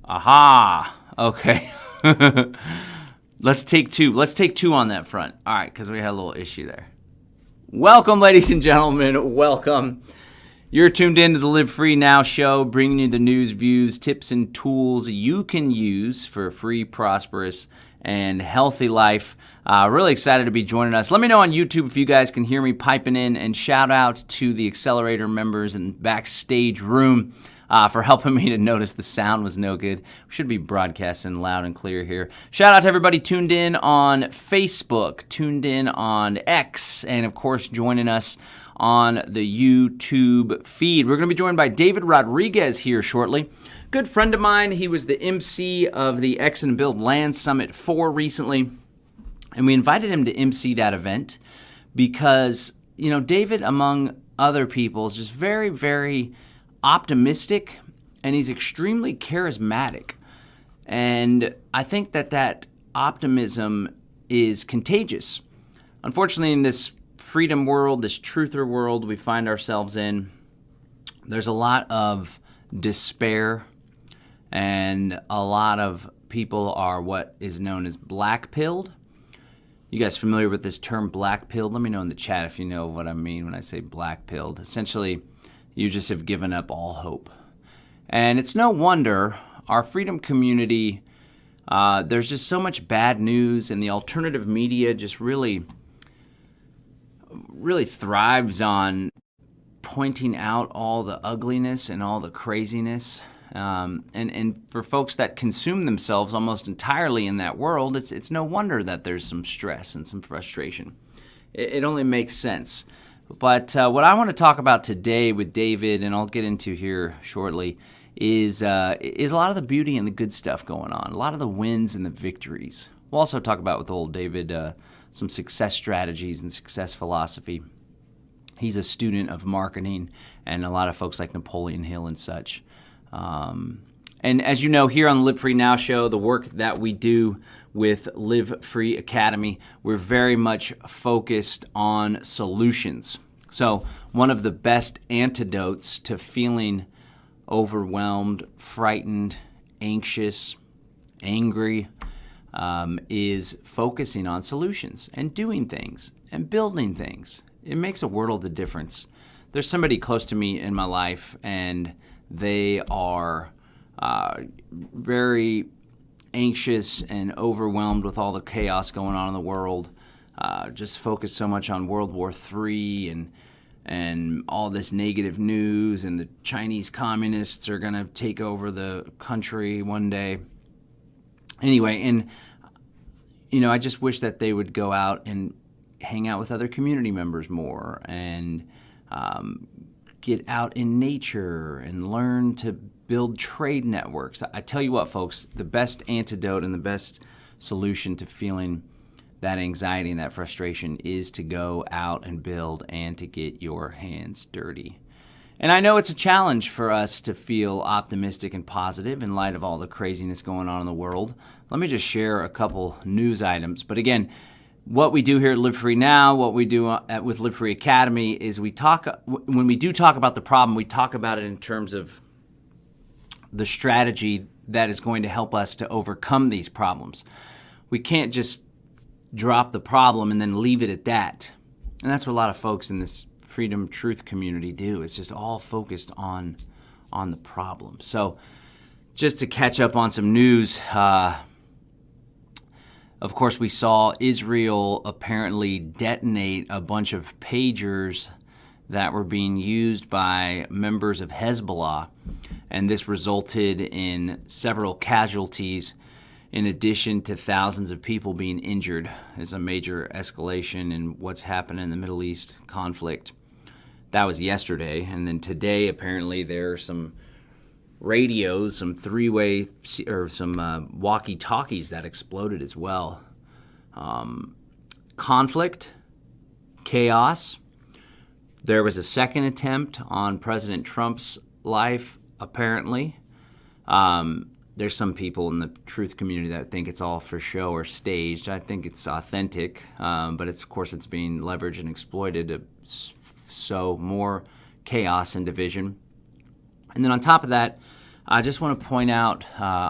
Aha. Okay. Let's take two. Let's take two on that front. All right, because we had a little issue there. Welcome, ladies and gentlemen. Welcome. You're tuned in to the Live Free Now show, bringing you the news, views, tips, and tools you can use for a free, prosperous, and healthy life. Really excited to be joining us. Let me know on YouTube if you guys can hear me piping in, and shout out to the Accelerator members in backstage room for helping me to notice the sound was no good. We should be broadcasting loud and clear here. Shout out to everybody tuned in on Facebook, tuned in on X, and of course joining us on the YouTube feed. We're going to be joined by David Rodriguez here shortly. Good friend of mine. He was the MC of the X and Build Land Summit 4 recently, and we invited him to MC that event because, you know, David, among other people, is just very, very optimistic, and he's extremely charismatic. And I think that optimism is contagious. Unfortunately, in this freedom world, this truther world we find ourselves in, there's a lot of despair, and a lot of people are what is known as black-pilled. You guys familiar with this term black-pilled? Let me know in the chat if you know what I mean when I say black-pilled. Essentially, you just have given up all hope. And it's no wonder our freedom community, there's just so much bad news, and the alternative media just really thrives on pointing out all the ugliness and all the craziness. And for folks that consume themselves almost entirely in that world, it's no wonder that there's some stress and some frustration. It only makes sense. But what I want to talk about today with David, and I'll get into here shortly, is a lot of the beauty and the good stuff going on, a lot of the wins and the victories. We'll also talk about with old David some success strategies and success philosophy. He's a student of marketing, and a lot of folks like Napoleon Hill and such. And as you know, here on the Live Free Now show, the work that we do with Live Free Academy, we're very much focused on solutions. So one of the best antidotes to feeling overwhelmed, frightened, anxious, angry, is focusing on solutions and doing things and building things. It makes a world of difference. There's somebody close to me in my life, and they are very anxious and overwhelmed with all the chaos going on in the world. Just focused so much on World War III and all this negative news, and the Chinese communists are going to take over the country one day. Anyway, and you know, I just wish that they would go out and hang out with other community members more, and get out in nature and learn to build trade networks. I tell you what, folks, the best antidote and the best solution to feeling that anxiety and that frustration is to go out and build and to get your hands dirty. And I know it's a challenge for us to feel optimistic and positive in light of all the craziness going on in the world. Let me just share a couple news items. But again, what we do here at Live Free Now, what we do with Live Free Academy is when we do talk about the problem, we talk about it in terms of the strategy that is going to help us to overcome these problems. We can't just drop the problem and then leave it at that. And that's what a lot of folks in this freedom truth community do. It's just all focused on the problem. So just to catch up on some news, of course, we saw Israel apparently detonate a bunch of pagers that were being used by members of Hezbollah, and this resulted in several casualties in addition to thousands of people being injured. It's a major escalation in what's happening in the Middle East conflict. That was yesterday, and then today apparently there are some radios, some three-way or some walkie-talkies that exploded as well. Conflict, chaos. There was a second attempt on President Trump's life, apparently. There's some people in the truth community that think it's all for show or staged. I think it's authentic, but of course it's being leveraged and exploited to sow more chaos and division. And then on top of that, I just want to point out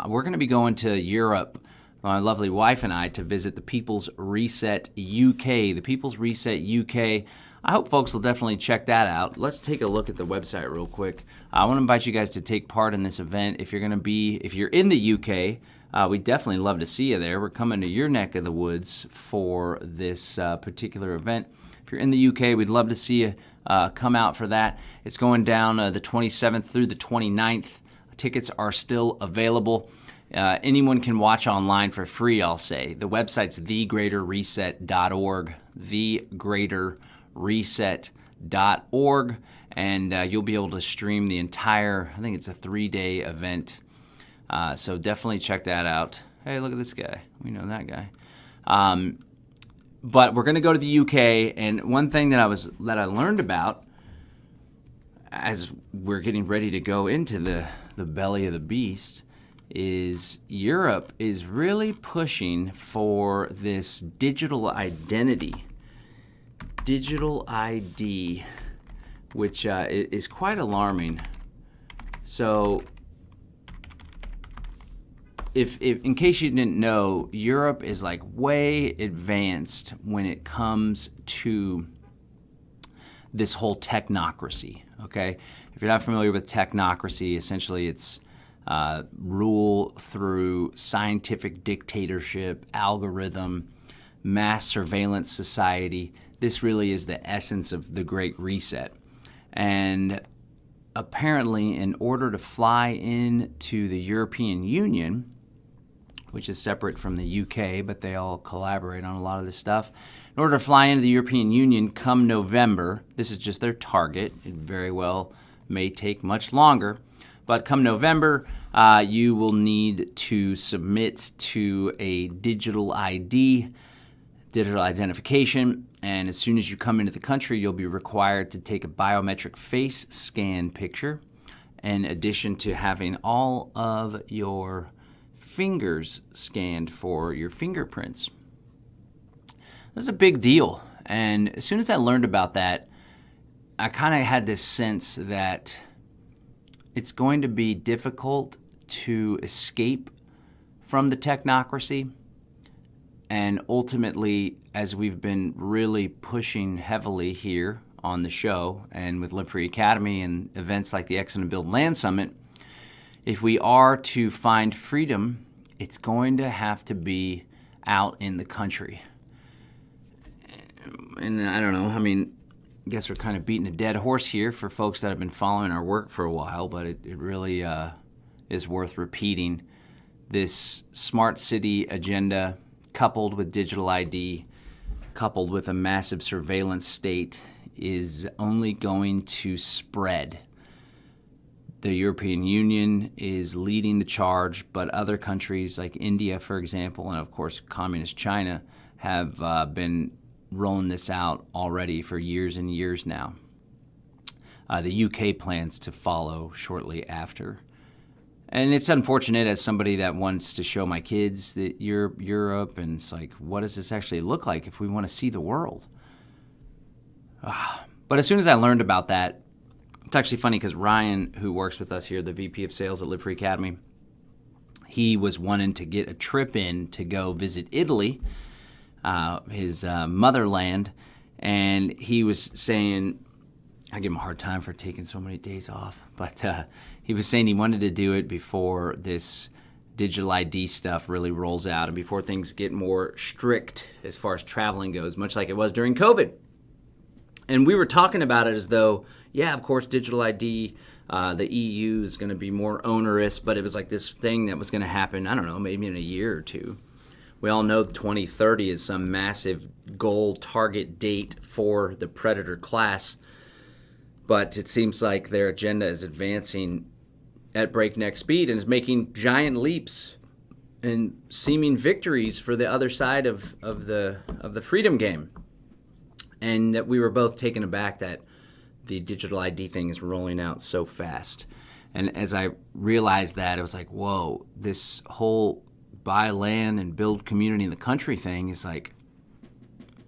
we're going to be going to Europe, my lovely wife and I, to visit the People's Reset UK. The People's Reset UK. I hope folks will definitely check that out. Let's take a look at the website real quick. I want to invite you guys to take part in this event. If you're in the UK, we'd definitely love to see you there. We're coming to your neck of the woods for this particular event. If you're in the UK, we'd love to see you come out for that. It's going down the 27th through the 29th. Tickets are still available. Anyone can watch online for free, I'll say. The website's thegreaterreset.org, thegreaterreset.org, and you'll be able to stream the entire, I think it's a 3-day event. So definitely check that out. Hey, look at this guy. We know that guy. But we're going to go to the UK, and one thing that I learned about as we're getting ready to go into the belly of the beast is Europe is really pushing for this digital ID, which is quite alarming. So if in case you didn't know, Europe is like way advanced when it comes to this whole technocracy, okay? If you're not familiar with technocracy, essentially it's rule through scientific dictatorship, algorithm, mass surveillance society. This really is the essence of the Great Reset. And apparently, in order to fly into the European Union, which is separate from the UK, but they all collaborate on a lot of this stuff. In order to fly into the European Union come November, this is just their target. It very well may take much longer, but come November, you will need to submit to a digital ID, digital identification, and as soon as you come into the country, you'll be required to take a biometric face scan picture, in addition to having all of your fingers scanned for your fingerprints. That's a big deal. And as soon as I learned about that, I kind of had this sense that it's going to be difficult to escape from the technocracy. And ultimately, as we've been really pushing heavily here on the show and with Live Free Academy and events like the Exit and Build Land Summit, if we are to find freedom, it's going to have to be out in the country. And I don't know, I guess we're kind of beating a dead horse here for folks that have been following our work for a while, but it really is worth repeating. This smart city agenda, coupled with digital ID, coupled with a massive surveillance state, is only going to spread. The European Union is leading the charge, but other countries like India, for example, and of course Communist China have been rolling this out already for years and years now. The UK plans to follow shortly after. And it's unfortunate as somebody that wants to show my kids that Europe, and it's like, what does this actually look like if we want to see the world? But as soon as I learned about that, it's actually funny because Ryan, who works with us here, the VP of Sales at Live Free Academy, he was wanting to get a trip in to go visit Italy, his motherland, and he was saying, I give him a hard time for taking so many days off, but he was saying he wanted to do it before this digital ID stuff really rolls out and before things get more strict as far as traveling goes, much like it was during COVID. And we were talking about it as though, yeah, of course, digital ID, the EU is going to be more onerous, but it was like this thing that was going to happen, I don't know, maybe in a year or two. We all know 2030 is some massive goal target date for the predator class, but it seems like their agenda is advancing at breakneck speed and is making giant leaps and seeming victories for the other side of the freedom game. And that we were both taken aback that the digital ID thing is rolling out so fast. And as I realized that, I was like, whoa, this whole buy land and build community in the country thing is like,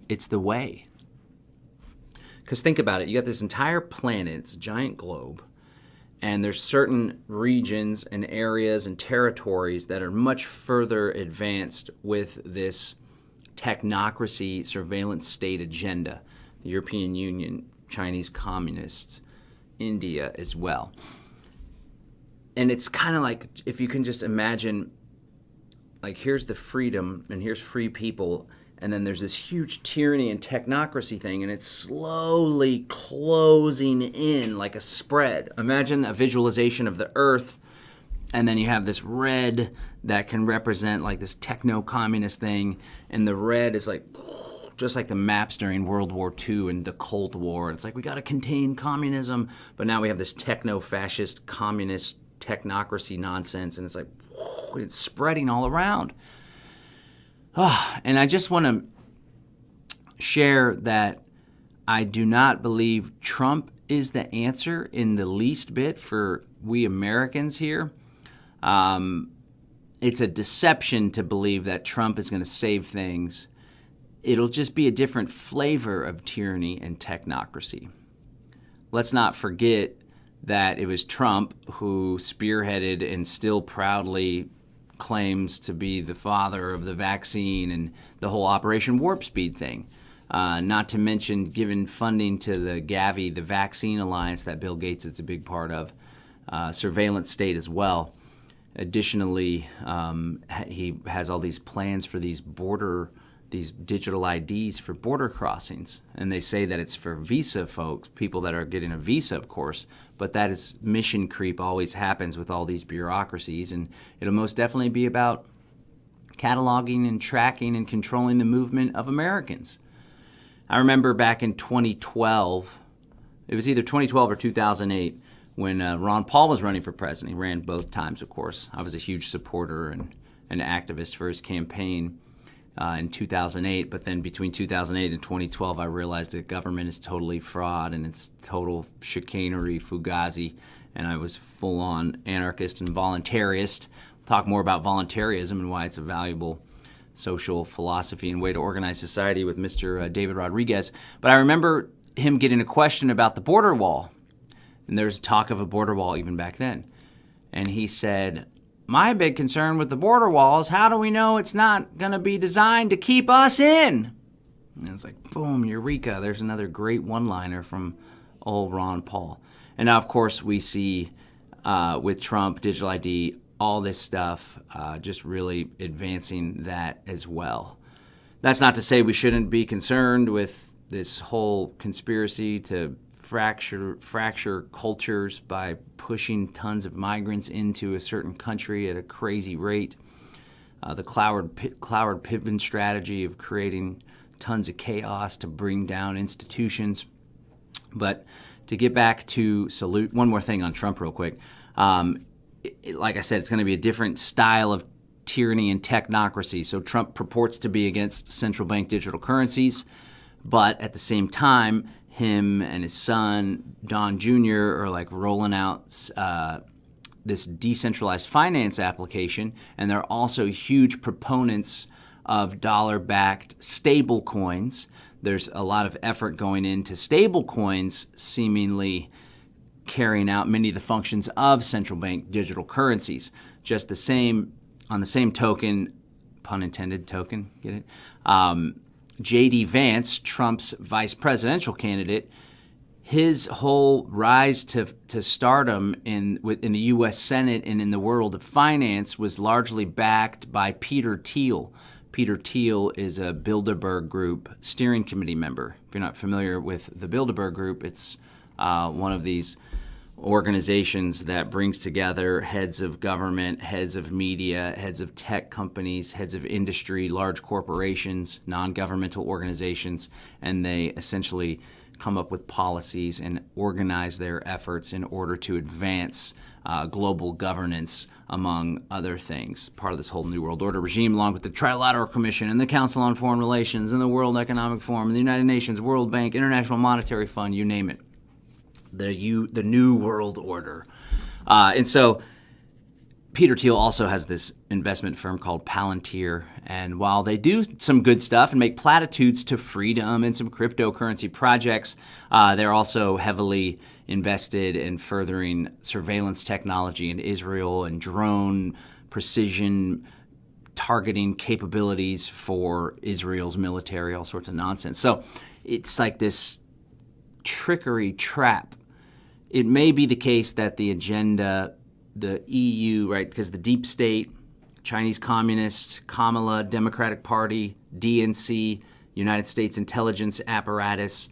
it's the way. Because think about it, you got this entire planet, it's a giant globe, And there's certain regions and areas and territories that are much further advanced with this technocracy surveillance state agenda. The European Union, Chinese communists, India as well. And it's kind of like, if you can just imagine, like, here's the freedom and here's free people, and then there's this huge tyranny and technocracy thing, and it's slowly closing in like a spread. Imagine a visualization of the earth, and then you have this red that can represent like this techno-communist thing, and the red is like just like the maps during World War II and the Cold War. It's like, we got to contain communism, but now we have this techno-fascist communist technocracy nonsense, and it's like it's spreading all around. And I just want to share that I do not believe Trump is the answer in the least bit for we Americans here. It's a deception to believe that Trump is going to save things. It'll just be a different flavor of tyranny and technocracy. Let's not forget that it was Trump who spearheaded and still proudly claims to be the father of the vaccine and the whole Operation Warp Speed thing. Not to mention giving funding to the Gavi, the Vaccine Alliance that Bill Gates is a big part of, surveillance state as well. Additionally, he has all these plans for these digital IDs for border crossings. And they say that it's for visa folks, people that are getting a visa, of course. But that is mission creep always happens with all these bureaucracies. And it'll most definitely be about cataloging and tracking and controlling the movement of Americans. I remember back in 2012, it was either 2012 or 2008, when Ron Paul was running for president. He ran both times, of course. I was a huge supporter and an activist for his campaign in 2008. But then between 2008 and 2012, I realized that government is totally fraud and it's total chicanery, fugazi, and I was full-on anarchist and voluntarist. We'll talk more about voluntarism and why it's a valuable social philosophy and way to organize society with Mr. David Rodriguez. But I remember him getting a question about the border wall. And there's talk of a border wall even back then. And he said, my big concern with the border wall is how do we know it's not going to be designed to keep us in? And it's like, boom, eureka. There's another great one-liner from old Ron Paul. And now, of course, we see with Trump, digital ID, all this stuff, just really advancing that as well. That's not to say we shouldn't be concerned with this whole conspiracy to fracture cultures by pushing tons of migrants into a certain country at a crazy rate. The Cloward Pittman strategy of creating tons of chaos to bring down institutions. But to get back to salute, one more thing on Trump real quick. Like I said, it's going to be a different style of tyranny and technocracy. So Trump purports to be against central bank digital currencies, but at the same time, him and his son, Don Jr., are like rolling out this decentralized finance application, and they're also huge proponents of dollar-backed stable coins. There's a lot of effort going into stable coins seemingly carrying out many of the functions of central bank digital currencies. Just the same, on the same token, pun intended, token, get it? J.D. Vance, Trump's vice presidential candidate, his whole rise to stardom in the U.S. Senate and in the world of finance was largely backed by Peter Thiel. Peter Thiel is a Bilderberg Group steering committee member. If you're not familiar with the Bilderberg Group, it's one of these organizations that brings together heads of government, heads of media, heads of tech companies, heads of industry, large corporations, non-governmental organizations, and they essentially come up with policies and organize their efforts in order to advance global governance, among other things, part of this whole New World Order regime, along with the Trilateral Commission and the Council on Foreign Relations and the World Economic Forum and the United Nations, World Bank, International Monetary Fund, you name it. The New World Order. And so Peter Thiel also has this investment firm called Palantir, and while they do some good stuff and make platitudes to freedom and some cryptocurrency projects, they're also heavily invested in furthering surveillance technology in Israel and drone precision targeting capabilities for Israel's military, all sorts of nonsense. So it's like this trickery trap. It may be the case that the agenda, the EU, right, because the deep state, Chinese Communists, Kamala, Democratic Party, DNC, United States intelligence apparatus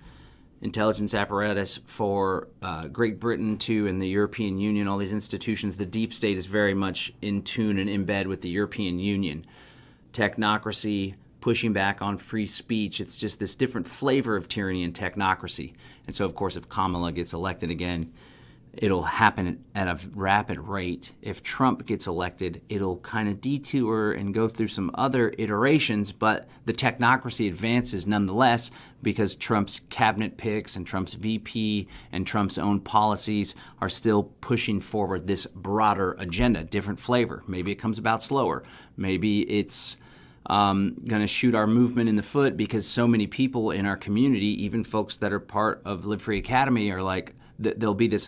for Great Britain too, and the European Union, all these institutions, the deep state is very much in tune and in bed with the European Union. Technocracy, pushing back on free speech, it's just this different flavor of tyranny and technocracy. And so, of course, if Kamala gets elected again, it'll happen at a rapid rate. If Trump gets elected, it'll kind of detour and go through some other iterations, but the technocracy advances nonetheless because Trump's cabinet picks and Trump's VP and Trump's own policies are still pushing forward this broader agenda, different flavor. Maybe it comes about slower. Maybe it's going to shoot our movement in the foot because so many people in our community, even folks that are part of Live Free Academy, are like, there'll be this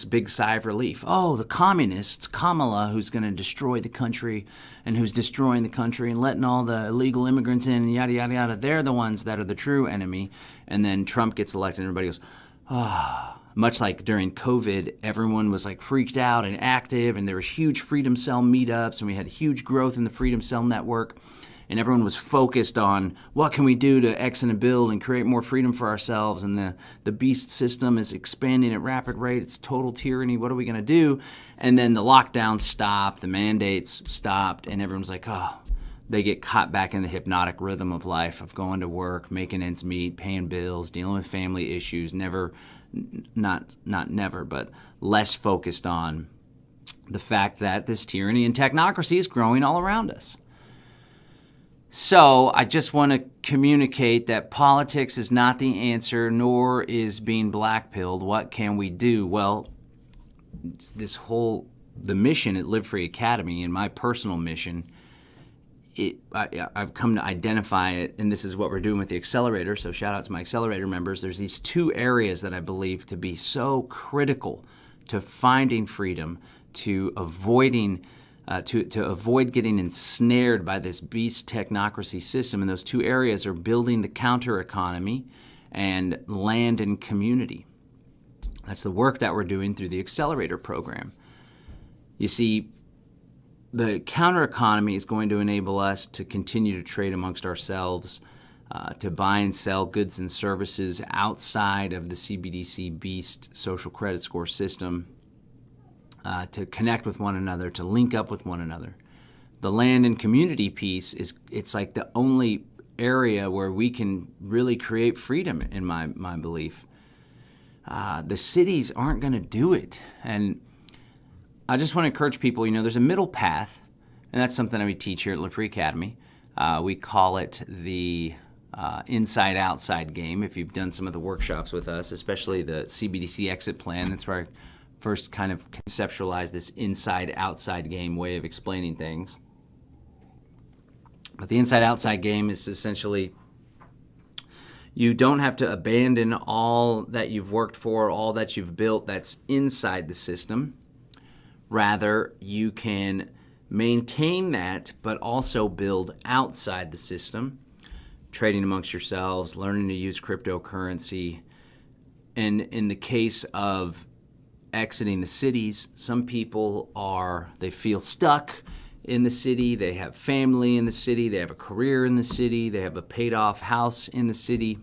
big sigh of relief. Oh, the communists, Kamala, who's going to destroy the country and who's destroying the country and letting all the illegal immigrants in and yada, yada, yada. They're the ones that are the true enemy. And then Trump gets elected and everybody goes, much like during COVID, everyone was like freaked out and active, and there was huge Freedom Cell meetups, and we had huge growth in the Freedom Cell network. And everyone was focused on what can we do to exit and build and create more freedom for ourselves. And the beast system is expanding at rapid rate. It's total tyranny. What are we going to do? And then the lockdowns stopped, the mandates stopped, and everyone's like, they get caught back in the hypnotic rhythm of life, of going to work, making ends meet, paying bills, dealing with family issues, not never, but less focused on the fact that this tyranny and technocracy is growing all around us. So I just want to communicate that politics is not the answer, nor is being blackpilled. What can we do? Well, it's the mission at Live Free Academy and my personal mission, I've come to identify it, and this is what we're doing with the accelerator, so shout out to my accelerator members. There's these two areas that I believe to be so critical to finding freedom, to avoiding to avoid getting ensnared by this beast technocracy system. And those two areas are building the counter economy and land and community. That's the work that we're doing through the accelerator program. You see, the counter economy is going to enable us to continue to trade amongst ourselves, to buy and sell goods and services outside of the CBDC beast social credit score system, to connect with one another, to link up with one another. The land and community piece it's like the only area where we can really create freedom, in my belief. The cities aren't going to do it. And I just want to encourage people, there's a middle path, and that's something that we teach here at Live Free Academy. We call it the inside-outside game. If you've done some of the workshops with us, especially the CBDC exit plan, that's where I first kind of conceptualize this inside-outside game way of explaining things. But the inside-outside game is essentially you don't have to abandon all that you've worked for, all that you've built that's inside the system. Rather, you can maintain that, but also build outside the system, trading amongst yourselves, learning to use cryptocurrency. And in the case of exiting the cities, some people they feel stuck in the city, they have family in the city, they have a career in the city, they have a paid off house in the city.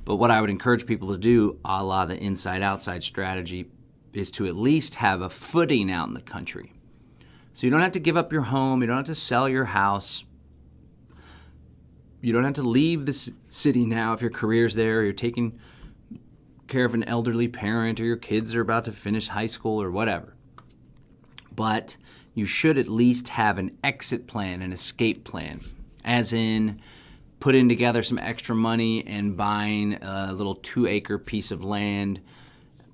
But what I would encourage people to do, a la the inside-outside strategy, is to at least have a footing out in the country. So you don't have to give up your home, you don't have to sell your house, you don't have to leave the city now if your career's there, or you're taking care of an elderly parent, or your kids are about to finish high school or whatever. But you should at least have an exit plan, an escape plan, as in putting together some extra money and buying a little 2-acre piece of land,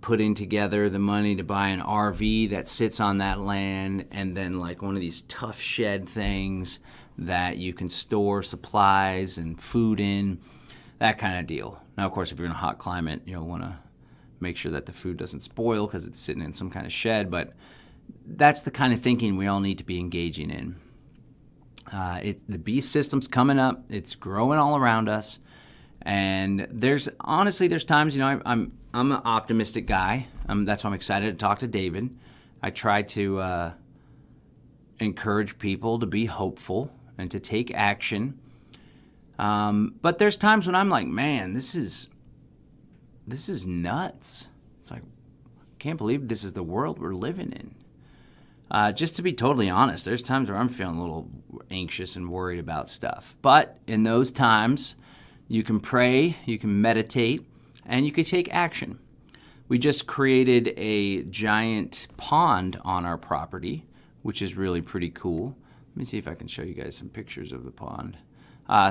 putting together the money to buy an RV that sits on that land, and then like one of these tough shed things that you can store supplies and food in, that kind of deal. Now, of course, if you're in a hot climate, you'll want to make sure that the food doesn't spoil because it's sitting in some kind of shed, but that's the kind of thinking we all need to be engaging in. The beast system's coming up. It's growing all around us. And there's times, I'm an optimistic guy. That's why I'm excited to talk to David. I try to encourage people to be hopeful and to take action. But there's times when I'm like, man, this is nuts. It's like, I can't believe this is the world we're living in. Just to be totally honest, there's times where I'm feeling a little anxious and worried about stuff. But in those times, you can pray, you can meditate, and you can take action. We just created a giant pond on our property, which is really pretty cool. Let me see if I can show you guys some pictures of the pond.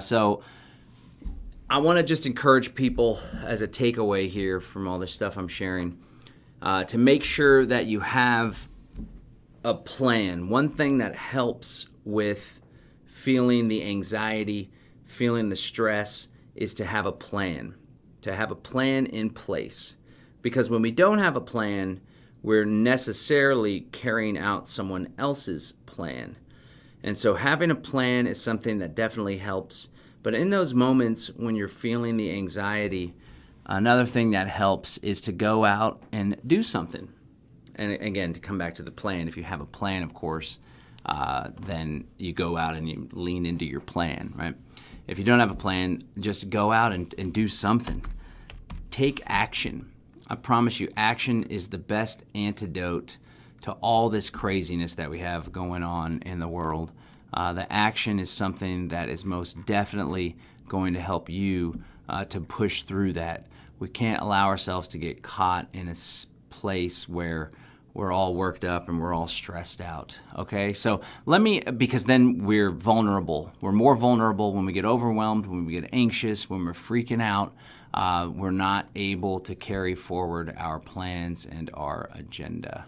So I want to just encourage people as a takeaway here from all this stuff I'm sharing, to make sure that you have a plan. One thing that helps with feeling the anxiety, feeling the stress, is to have a plan in place. Because when we don't have a plan, we're necessarily carrying out someone else's plan. And so having a plan is something that definitely helps. But in those moments when you're feeling the anxiety, another thing that helps is to go out and do something. And again, to come back to the plan, if you have a plan, of course, then you go out and you lean into your plan, right? If you don't have a plan, just go out and do something. Take action. I promise you, action is the best antidote to all this craziness that we have going on in the world. The action is something that is most definitely going to help you to push through that. We can't allow ourselves to get caught in a place where we're all worked up and we're all stressed out, okay? So because then we're vulnerable. We're more vulnerable when we get overwhelmed, when we get anxious, when we're freaking out. We're not able to carry forward our plans and our agenda.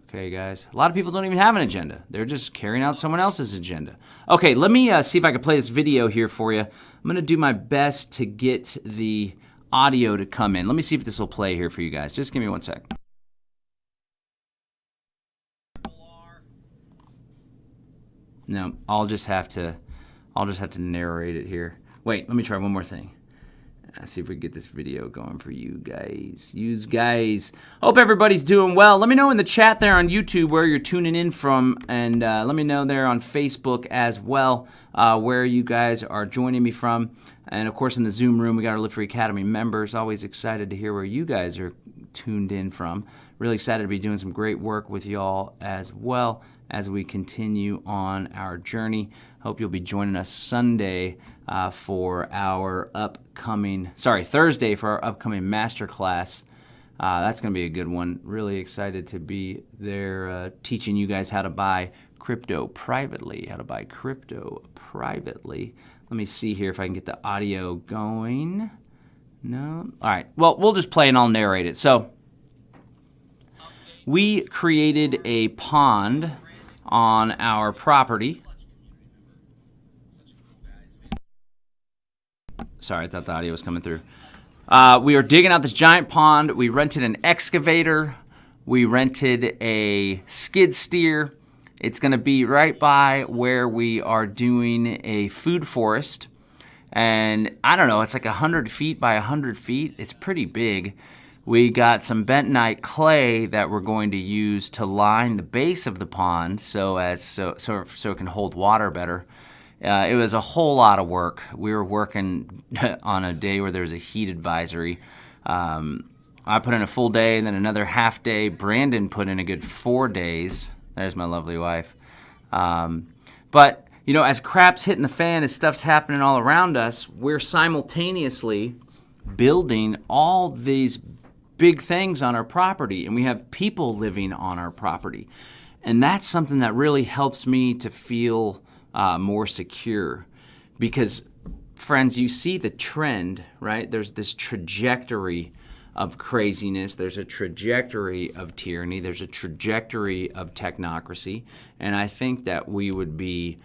Okay, guys? A lot of people don't even have an agenda. They're just carrying out someone else's agenda. Okay, let me see if I can play this video here for you. I'm going to do my best to get the audio to come in. Let me see if this will play here for you guys. Just give me one sec. No, I'll just have to narrate it here. Wait, let me try one more thing. See if we can get this video going for you guys. Hope everybody's doing well. Let me know in the chat there on YouTube where you're tuning in from, and let me know there on Facebook as well where you guys are joining me from. And of course in the Zoom room, we got our Valor Academy members. Always excited to hear where you guys are tuned in from. Really excited to be doing some great work with y'all as well as we continue on our journey. Hope you'll be joining us Thursday for our upcoming masterclass. That's going to be a good one. Really excited to be there teaching you guys how to buy crypto privately. Let me see here if I can get the audio going. No? All right. Well, we'll just play and I'll narrate it. So we created a pond on our property. Sorry, I thought the audio was coming through. We are digging out this giant pond. We rented an excavator. We rented a skid steer. It's going to be right by where we are doing a food forest. And I don't know, it's like 100 feet by 100 feet. It's pretty big. We got some bentonite clay that we're going to use to line the base of the pond so it can hold water better. It was a whole lot of work. We were working on a day where there was a heat advisory. I put in a full day and then another half day. Brandon put in a good 4 days. There's my lovely wife. But, as crap's hitting the fan, as stuff's happening all around us, we're simultaneously building all these big things on our property, and we have people living on our property. And that's something that really helps me to feel more secure. Because, friends, you see the trend, right? There's this trajectory of craziness. There's a trajectory of tyranny. There's a trajectory of technocracy. And I think that we would be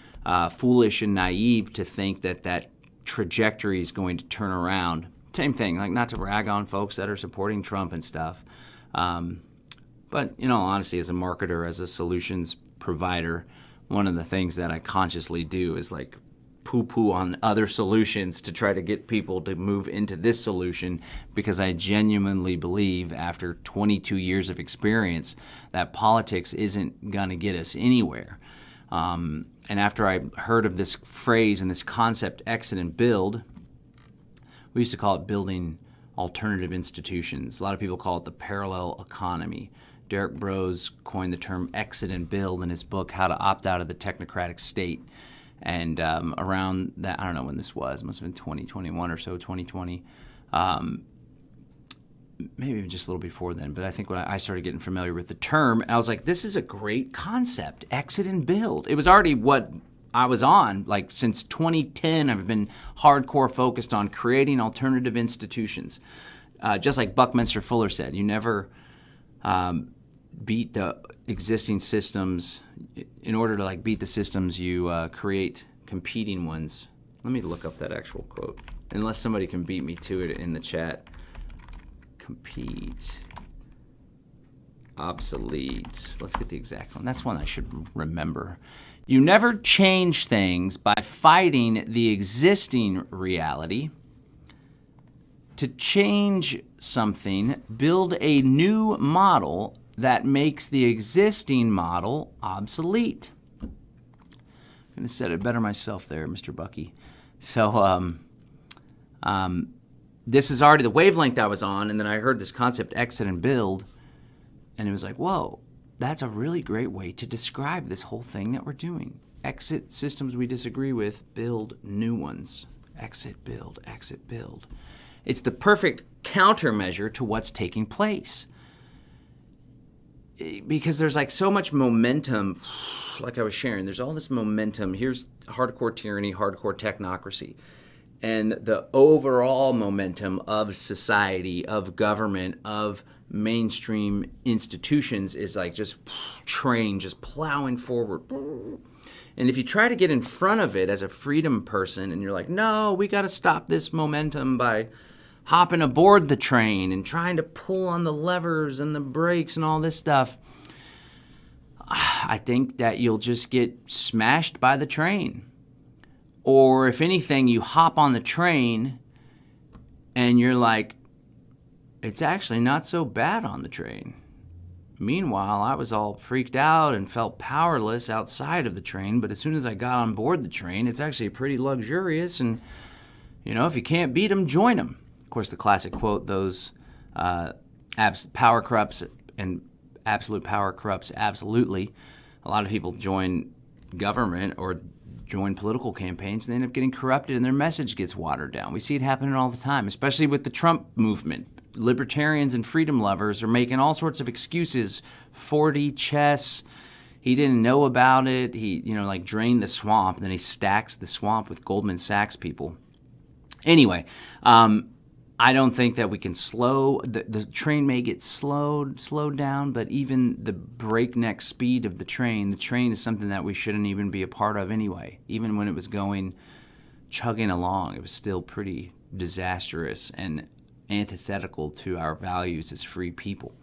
foolish and naive to think that that trajectory is going to turn around. Same thing, like not to rag on folks that are supporting Trump and stuff. But, honestly, as a marketer, as a solutions provider, one of the things that I consciously do is like poo-poo on other solutions to try to get people to move into this solution, because I genuinely believe, after 22 years of experience, that politics isn't going to get us anywhere. And after I heard of this phrase and this concept, exit and build, we used to call it building alternative institutions. A lot of people call it the parallel economy. Derek Broze coined the term exit and build in his book, How to Opt Out of the Technocratic State. And around that, I don't know when this was, it must have been 2021 or so, 2020, maybe even just a little before then. But I think when I started getting familiar with the term, I was like, this is a great concept, exit and build. It was already what I was on. Like since 2010, I've been hardcore focused on creating alternative institutions. Just like Buckminster Fuller said, you never beat the existing systems. In order to beat the systems, you create competing ones. Let me look up that actual quote, unless somebody can beat me to it in the chat. Compete, obsolete. Let's get the exact one. That's one I should remember. You never change things by fighting the existing reality. To change something, build a new model that makes the existing model obsolete. I'm going to say it better myself there, Mr. Bucky. So this is already the wavelength I was on, and then I heard this concept, exit and build, and it was like, whoa, that's a really great way to describe this whole thing that we're doing. Exit systems we disagree with, build new ones. Exit, build, exit, build. It's the perfect countermeasure to what's taking place. Because there's so much momentum, like I was sharing, there's all this momentum. Here's hardcore tyranny, hardcore technocracy. And the overall momentum of society, of government, of mainstream institutions is just train, just plowing forward. And if you try to get in front of it as a freedom person and you're like, no, we got to stop this momentum by hopping aboard the train and trying to pull on the levers and the brakes and all this stuff, I think that you'll just get smashed by the train. Or if anything, you hop on the train and you're like, it's actually not so bad on the train. Meanwhile, I was all freaked out and felt powerless outside of the train, but as soon as I got on board the train, it's actually pretty luxurious, and if you can't beat them, join them. Of course, the classic quote, those power corrupts and absolute power corrupts absolutely. A lot of people join government or join political campaigns and they end up getting corrupted and their message gets watered down. We see it happening all the time, especially with the Trump movement. Libertarians and freedom lovers are making all sorts of excuses. 4D chess, he didn't know about it. He, drained the swamp, and then he stacks the swamp with Goldman Sachs people. Anyway, I don't think that we can the train may get slowed down, but even the breakneck speed of the train is something that we shouldn't even be a part of anyway. Even when it was chugging along, it was still pretty disastrous and antithetical to our values as free people.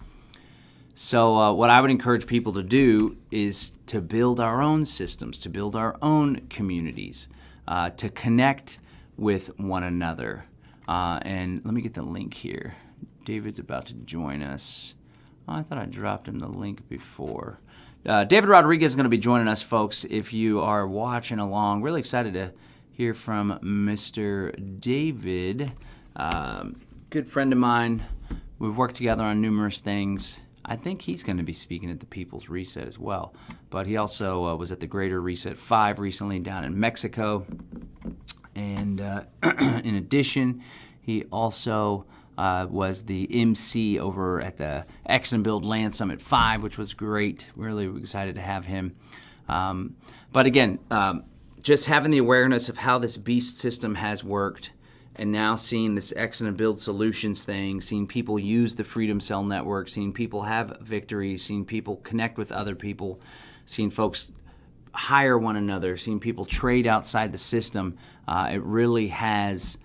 So what I would encourage people to do is to build our own systems, to build our own communities, to connect with one another. And let me get the link here. David's about to join us. Oh, I thought I dropped him the link before. David Rodriguez is going to be joining us, folks, if you are watching along. Really excited to hear from Mr. David. Good friend of mine. We've worked together on numerous things. I think he's going to be speaking at the People's Reset as well. But he also was at the Greater Reset 5 recently down in Mexico. And in addition, he also was the MC over at the X and Build Land Summit 5, which was great. Really excited to have him. But again, just having the awareness of how this beast system has worked and now seeing this Exit and Build Solutions thing, seeing people use the Freedom Cell Network, seeing people have victories, seeing people connect with other people, seeing folks hire one another, seeing people trade outside the system, it really has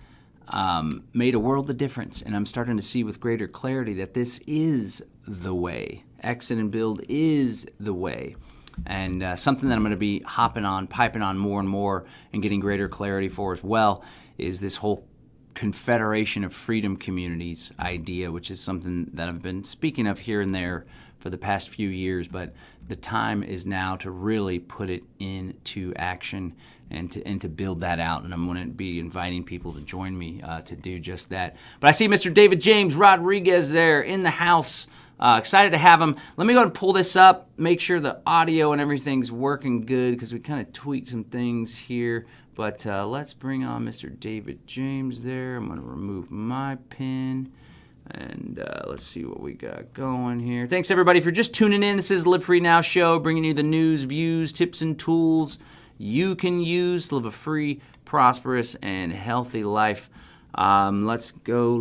made a world of difference. And I'm starting to see with greater clarity that this is the way. Exit and Build is the way. And something that I'm going to be piping on more and more and getting greater clarity for as well is this whole Confederation of Freedom Communities idea, which is something that I've been speaking of here and there for the past few years, but the time is now to really put it into action and to build that out. And I'm going to be inviting people to join me to do just that. But I see Mr. David James Rodriguez there in the house. Excited to have him. Let me go ahead and pull this up, make sure the audio and everything's working good because we kind of tweaked some things here. But let's bring on Mr. David James there. I'm going to remove my pin. And let's see what we got going here. Thanks, everybody, if you're just tuning in. This is Live Free Now Show, bringing you the news, views, tips, and tools you can use to live a free, prosperous, and healthy life. Let's go.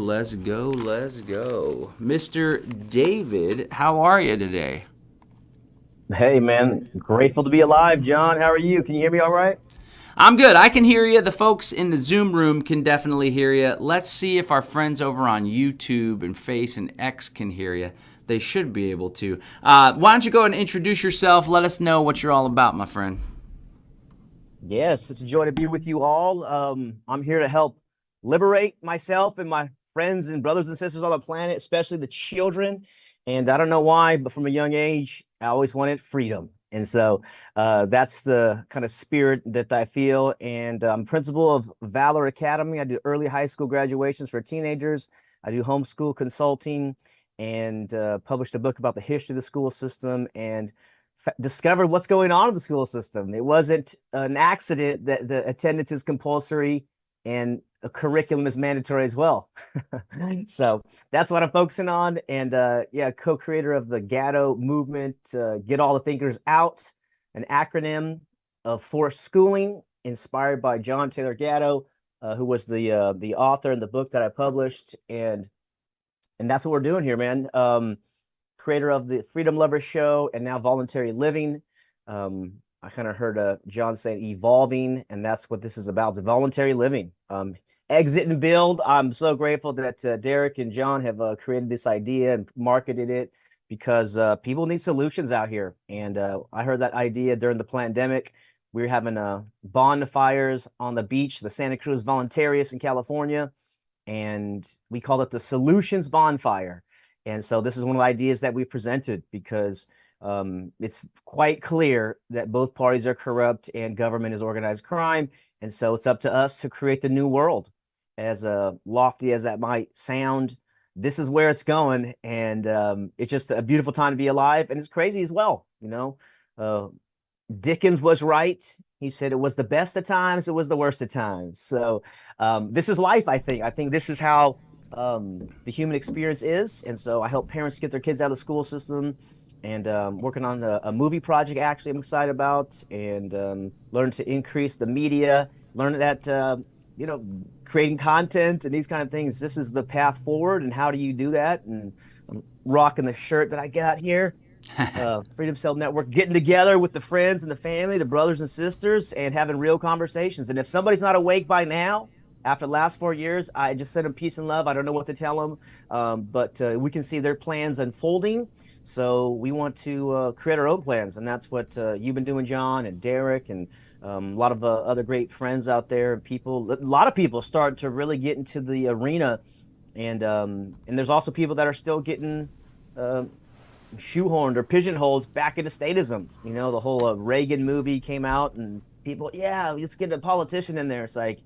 Mr. David, how are you today? Hey, man. Grateful to be alive, John. How are you? Can you hear me all right? I'm good. I can hear you. The folks in the Zoom room can definitely hear you. Let's see if our friends over on YouTube and Face and X can hear you. They should be able to. Why don't you go and introduce yourself? Let us know what you're all about, my friend. Yes, it's a joy to be with you all. I'm here to help liberate myself and my friends and brothers and sisters on the planet, especially the children. And I don't know why, but from a young age, I always wanted freedom. And so that's the kind of spirit that I feel. And I'm principal of Valor Academy. I do early high school graduations for teenagers. I do homeschool consulting and published a book about the history of the school system and discovered what's going on in the school system. It wasn't an accident that the attendance is compulsory and a curriculum is mandatory as well. So that's what I'm focusing on. And yeah, co-creator of the Gatto movement, Get All the Thinkers Out, an acronym of forced schooling inspired by John Taylor Gatto, who was the author in the book that I published. And that's what we're doing here, man. Creator of the Freedom Lovers Show and now Voluntary Living. I kind of heard John say evolving, and that's what this is about, the voluntary living. Exit and Build. I'm so grateful that Derek and John have created this idea and marketed it because people need solutions out here. And I heard that idea during the pandemic. We were having bonfires on the beach, the Santa Cruz Voluntarius in California, and we called it the Solutions Bonfire. And so this is one of the ideas that we presented because it's quite clear that both parties are corrupt and government is organized crime. And so it's up to us to create the new world. As lofty as that might sound, this is where it's going. And it's just a beautiful time to be alive. And it's crazy as well. You know, Dickens was right. He said it was the best of times. It was the worst of times. So this is life, I think. I think this is how the human experience is. And so I help parents get their kids out of the school system and working on a movie project actually I'm excited about and learn to increase the media, learn that you know, creating content and these kind of things, this is the path forward. And how do you do that? And I'm rocking the shirt that I got here. Freedom Cell Network, getting together with the friends and the family, the brothers and sisters, and having real conversations. And if somebody's not awake by now, after the last 4 years, I just send them peace and love. I don't know what to tell them, but we can see their plans unfolding. So we want to create our own plans. And that's what you've been doing, John and Derek, and a lot of other great friends out there. People, a lot of people start to really get into the arena. And there's also people that are still getting shoehorned or pigeonholed back into statism. You know, the whole Reagan movie came out and people, yeah, let's get a politician in there. It's like,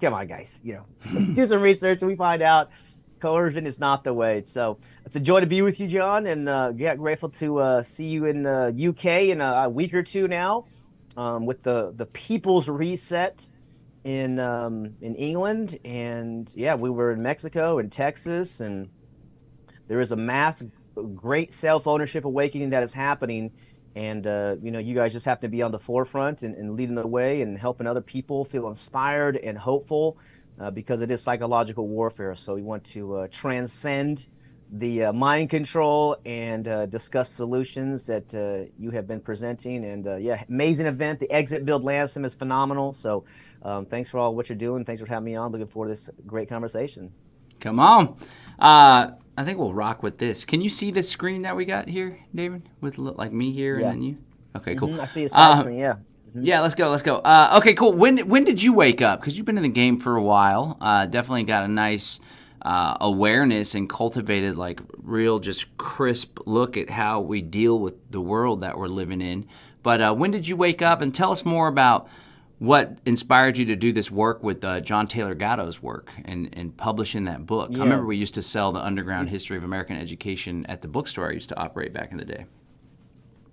come on, guys, you know, let's do some research and we find out coercion is not the way. So it's a joy to be with you, John, and yeah, grateful to see you in the UK in a week or two now with the People's Reset in England. And yeah, we were in Mexico and Texas, and there is a mass great self-ownership awakening that is happening. And, you know, you guys just have to be on the forefront and leading the way and helping other people feel inspired and hopeful. because it is psychological warfare. So we want to transcend the mind control and discuss solutions that you have been presenting. And yeah, amazing event. The Exit Build Lansom is phenomenal. So thanks for all what you're doing. Thanks for having me on. Looking forward to this great conversation. Come on. I think we'll rock with this. Can you see the screen that we got here, David? With like me here and Yeah. then you? Okay, cool. I see a side screen. Yeah. Yeah, let's go. Okay, cool. When did you wake up? Because you've been in the game for a while. Definitely got a nice awareness and cultivated like real just crisp look at how we deal with the world that we're living in. But when did you wake up? And tell us more about what inspired you to do this work with John Taylor Gatto's work and publishing that book. I remember we used to sell the Underground History of American Education at the bookstore I used to operate back in the day.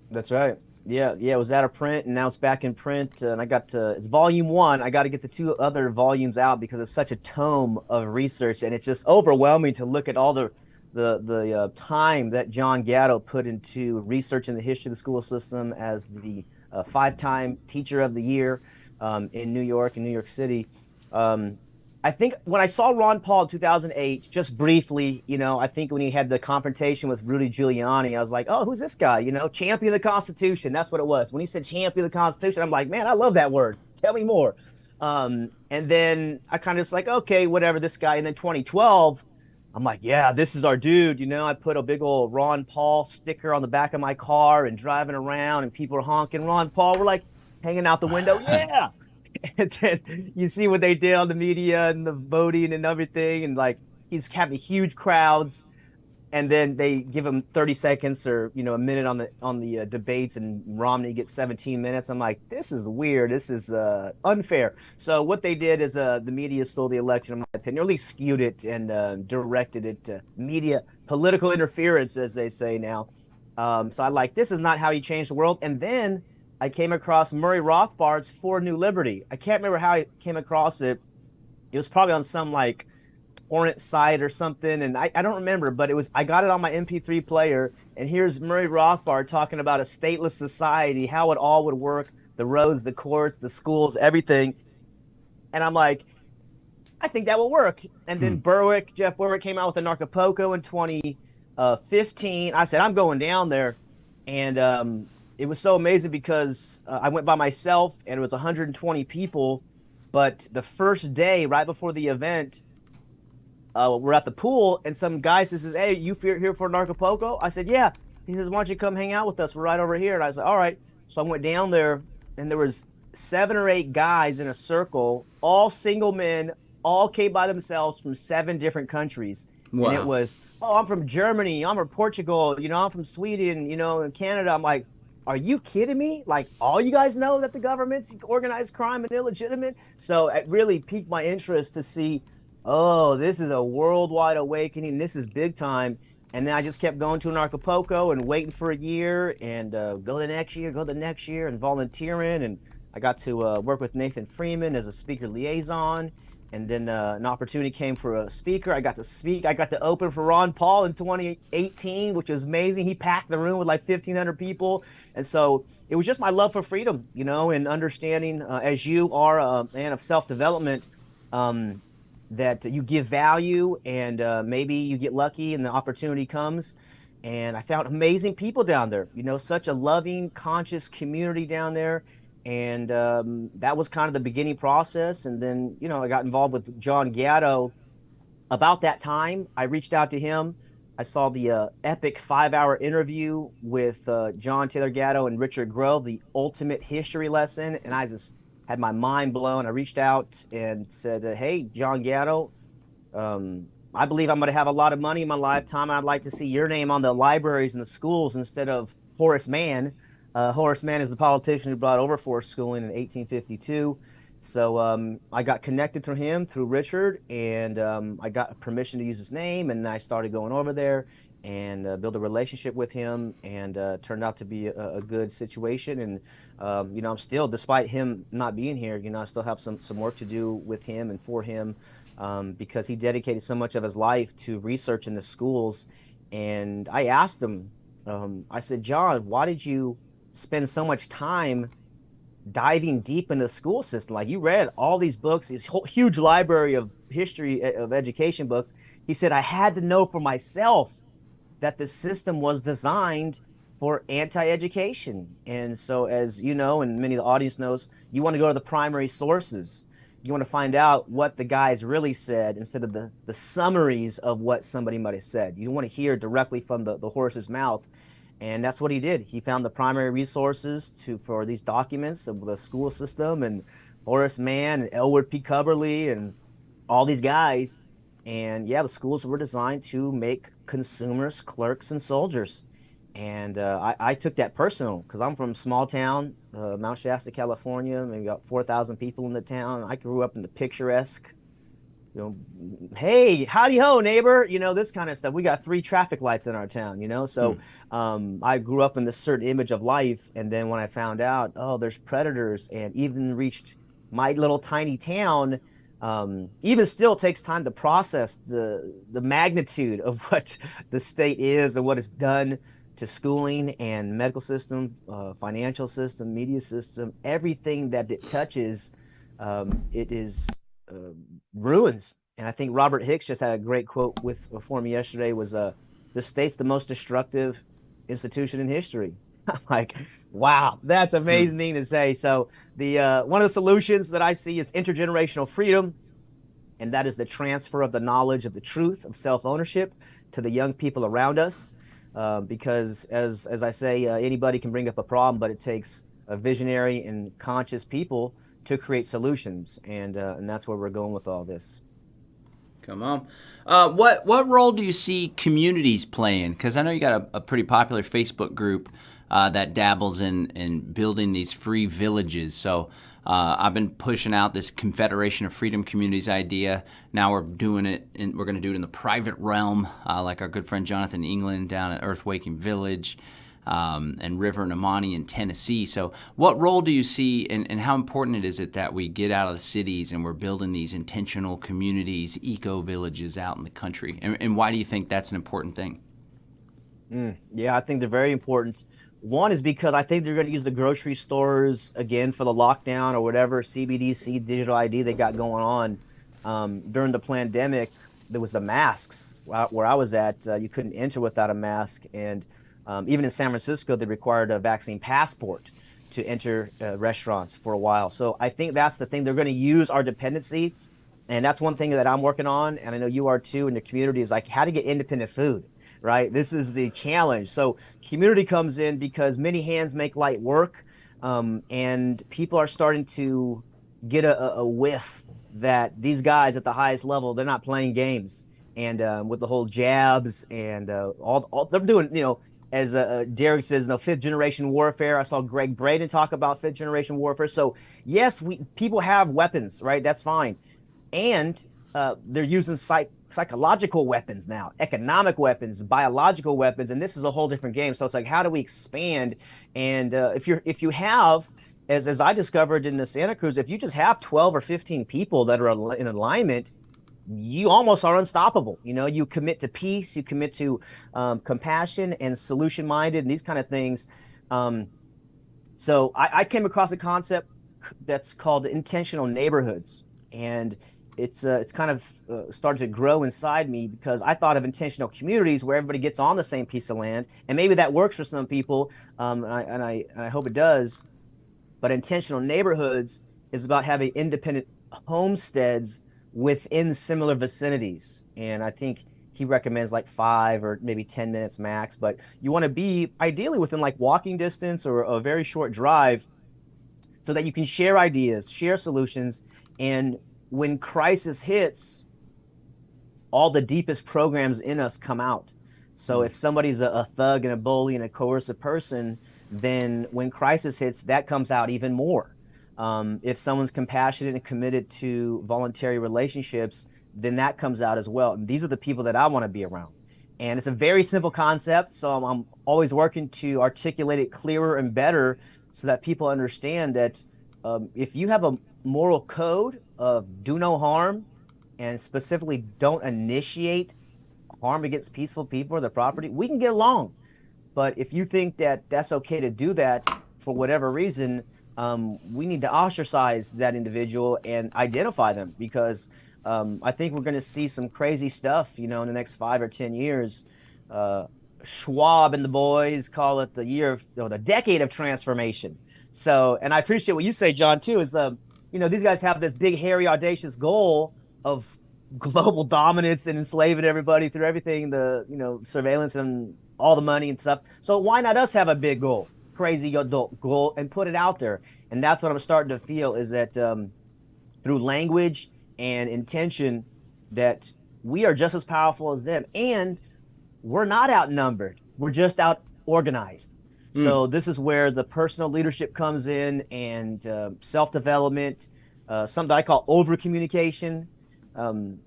That's right. Yeah, it was out of print, and now it's back in print. And I got it's volume 1. I got to get the 2 other volumes out because it's such a tome of research, and it's just overwhelming to look at all the time that John Gatto put into researching the history of the school system as the 5-time Teacher of the Year in New York and New York City. I think when I saw Ron Paul in 2008, just briefly, I think when he had the confrontation with Rudy Giuliani, I was like, oh, who's this guy? Champion of the Constitution. That's what it was. When he said champion of the Constitution, I'm like, man, I love that word. Tell me more. And then I kind of just like, okay, whatever, this guy. And then 2012, I'm like, yeah, this is our dude. I put a big old Ron Paul sticker on the back of my car and driving around, and people are honking Ron Paul. We're like hanging out the window. Yeah. And then you see what they did on the media and the voting and everything, and like he's having huge crowds, and then they give him 30 seconds or a minute on the debates, and Romney gets 17 minutes. I'm like, this is weird. This is unfair. So what they did is the media stole the election, in my opinion, or at least skewed it and directed it to media political interference, as they say now. So I like, this is not how you change the world. And then I came across Murray Rothbard's For New Liberty. I can't remember how I came across it. It was probably on some like torrent site or something, and I don't remember, but I got it on my MP3 player, and here's Murray Rothbard talking about a stateless society, how it all would work, the roads, the courts, the schools, everything. And I'm like, I think that will work. And then Jeff Berwick came out with Anarchapulco in 2015. I said, I'm going down there. And it was so amazing because I went by myself, and it was 120 people. But the first day, right before the event, we're at the pool, and some guy says, hey, you here for Anarchapulco? I said, yeah. He says, why don't you come hang out with us? We're right over here. And I said, all right. So I went down there, and there was 7 or 8 guys in a circle, all single men, all came by themselves from 7 different countries. Wow. And it was, oh, I'm from Germany, I'm from Portugal, I'm from Sweden, and Canada. I'm like, are you kidding me? Like, all you guys know that the government's organized crime and illegitimate? So it really piqued my interest to see, oh, this is a worldwide awakening. This is big time. And then I just kept going to Anarchapulco and waiting for a year, and go the next year, and volunteering. And I got to work with Nathan Freeman as a speaker liaison. And then an opportunity came for a speaker. I got to speak. I got to open for Ron Paul in 2018, which was amazing. He packed the room with like 1,500 people. And so it was just my love for freedom, and understanding, as you are a man of self-development, that you give value, and maybe you get lucky and the opportunity comes. And I found amazing people down there, such a loving, conscious community down there. And that was kind of the beginning process. And then, I got involved with John Gatto. About that time, I reached out to him. I saw the epic 5-hour interview with John Taylor Gatto and Richard Grove, the ultimate history lesson. And I just had my mind blown. I reached out and said, hey, John Gatto, I believe I'm going to have a lot of money in my lifetime. I'd like to see your name on the libraries and the schools instead of Horace Mann. Horace Mann is the politician who brought over forced schooling in 1852. So I got connected to him through Richard, and I got permission to use his name, and I started going over there and build a relationship with him, and turned out to be a good situation. And I'm still, despite him not being here, I still have some work to do with him and for him, because he dedicated so much of his life to research in the schools. And I asked him, I said, John, why did you spend so much time diving deep in the school system. Like, you read all these books, this whole huge library of history of education books. He said, I had to know for myself that the system was designed for anti-education. And so, as you know, and many of the audience knows, you want to go to the primary sources. You want to find out what the guys really said instead of the summaries of what somebody might have said. You want to hear directly from the horse's mouth. And that's what he did. He found the primary resources for these documents of the school system, and Horace Mann and Elwood P. Cubberley and all these guys. And yeah, the schools were designed to make consumers clerks and soldiers. And I took that personal because I'm from a small town, Mount Shasta, California, maybe about 4,000 people in the town. I grew up in the picturesque, hey, howdy ho, neighbor, this kind of stuff. We got 3 traffic lights in our town, so I grew up in this certain image of life. And then when I found out, oh, there's predators, and even reached my little tiny town, even still takes time to process the magnitude of what the state is and what it's done to schooling and medical system, financial system, media system, everything that it touches. It is ruins. And I think Robert Hicks just had a great quote for me yesterday, was the state's the most destructive institution in history. I'm like, wow, that's amazing thing to say. So the one of the solutions that I see is intergenerational freedom, and that is the transfer of the knowledge of the truth of self-ownership to the young people around us. Because as I say, anybody can bring up a problem, but it takes a visionary and conscious people to create solutions, and that's where we're going with all this. Come on. What role do you see communities playing? Because I know you got a pretty popular Facebook group that dabbles in building these free villages. So I've been pushing out this Confederation of Freedom Communities idea. Now we're doing it, we're going to do it in the private realm, like our good friend Jonathan England down at Earthwaking Village. And River and Amani in Tennessee. So what role do you see, and how important is it that we get out of the cities and we're building these intentional communities, eco-villages out in the country? And why do you think that's an important thing? Yeah, I think they're very important. One is because I think they're going to use the grocery stores again for the lockdown or whatever CBDC digital ID they got going on. During the pandemic, there was the masks. Where I was at, you couldn't enter without a mask. And even in San Francisco, they required a vaccine passport to enter restaurants for a while. So I think that's the thing. They're going to use our dependency. And that's one thing that I'm working on, and I know you are too, in the community, is like how to get independent food, right? This is the challenge. So community comes in because many hands make light work, and people are starting to get a whiff that these guys at the highest level, they're not playing games. And with the whole jabs and all they're doing, as Derek says, fifth generation warfare. I saw Greg Braden talk about fifth generation warfare. So yes, people have weapons, right? That's fine. And they're using psychological weapons now, economic weapons, biological weapons, and this is a whole different game. So it's like, how do we expand? And if you have, as I discovered in the Santa Cruz, if you just have 12 or 15 people that are in alignment, you almost are unstoppable. You commit to peace, you commit to compassion and solution minded and these kind of things. So I came across a concept that's called intentional neighborhoods, and it's kind of started to grow inside me because I thought of intentional communities where everybody gets on the same piece of land, and maybe that works for some people, and I hope it does. But intentional neighborhoods is about having independent homesteads within similar vicinities, and I think he recommends like 5 or maybe 10 minutes max, but you want to be ideally within like walking distance or a very short drive so that you can share ideas, share solutions, and when crisis hits, all the deepest programs in us come out. So if somebody's a thug and a bully and a coercive person, then when crisis hits, that comes out even more. If someone's compassionate and committed to voluntary relationships, then that comes out as well. And these are the people that I want to be around. And it's a very simple concept, so I'm always working to articulate it clearer and better so that people understand that if you have a moral code of do no harm, and specifically don't initiate harm against peaceful people or their property, we can get along. But if you think that that's okay to do that for whatever reason, we need to ostracize that individual and identify them, because I think we're going to see some crazy stuff, in the next 5 or 10 years. Uh, Schwab and the boys call it the year of, the decade of transformation. So, and I appreciate what you say, John, too, is, these guys have this big, hairy, audacious goal of global dominance and enslaving everybody through everything, the, surveillance and all the money and stuff. So why not us have a big goal, crazy adult goal, and put it out there? And that's what I'm starting to feel, is that through language and intention, that we are just as powerful as them, and we're not outnumbered. We're just out organized. So this is where the personal leadership comes in, and self-development, something I call over communication.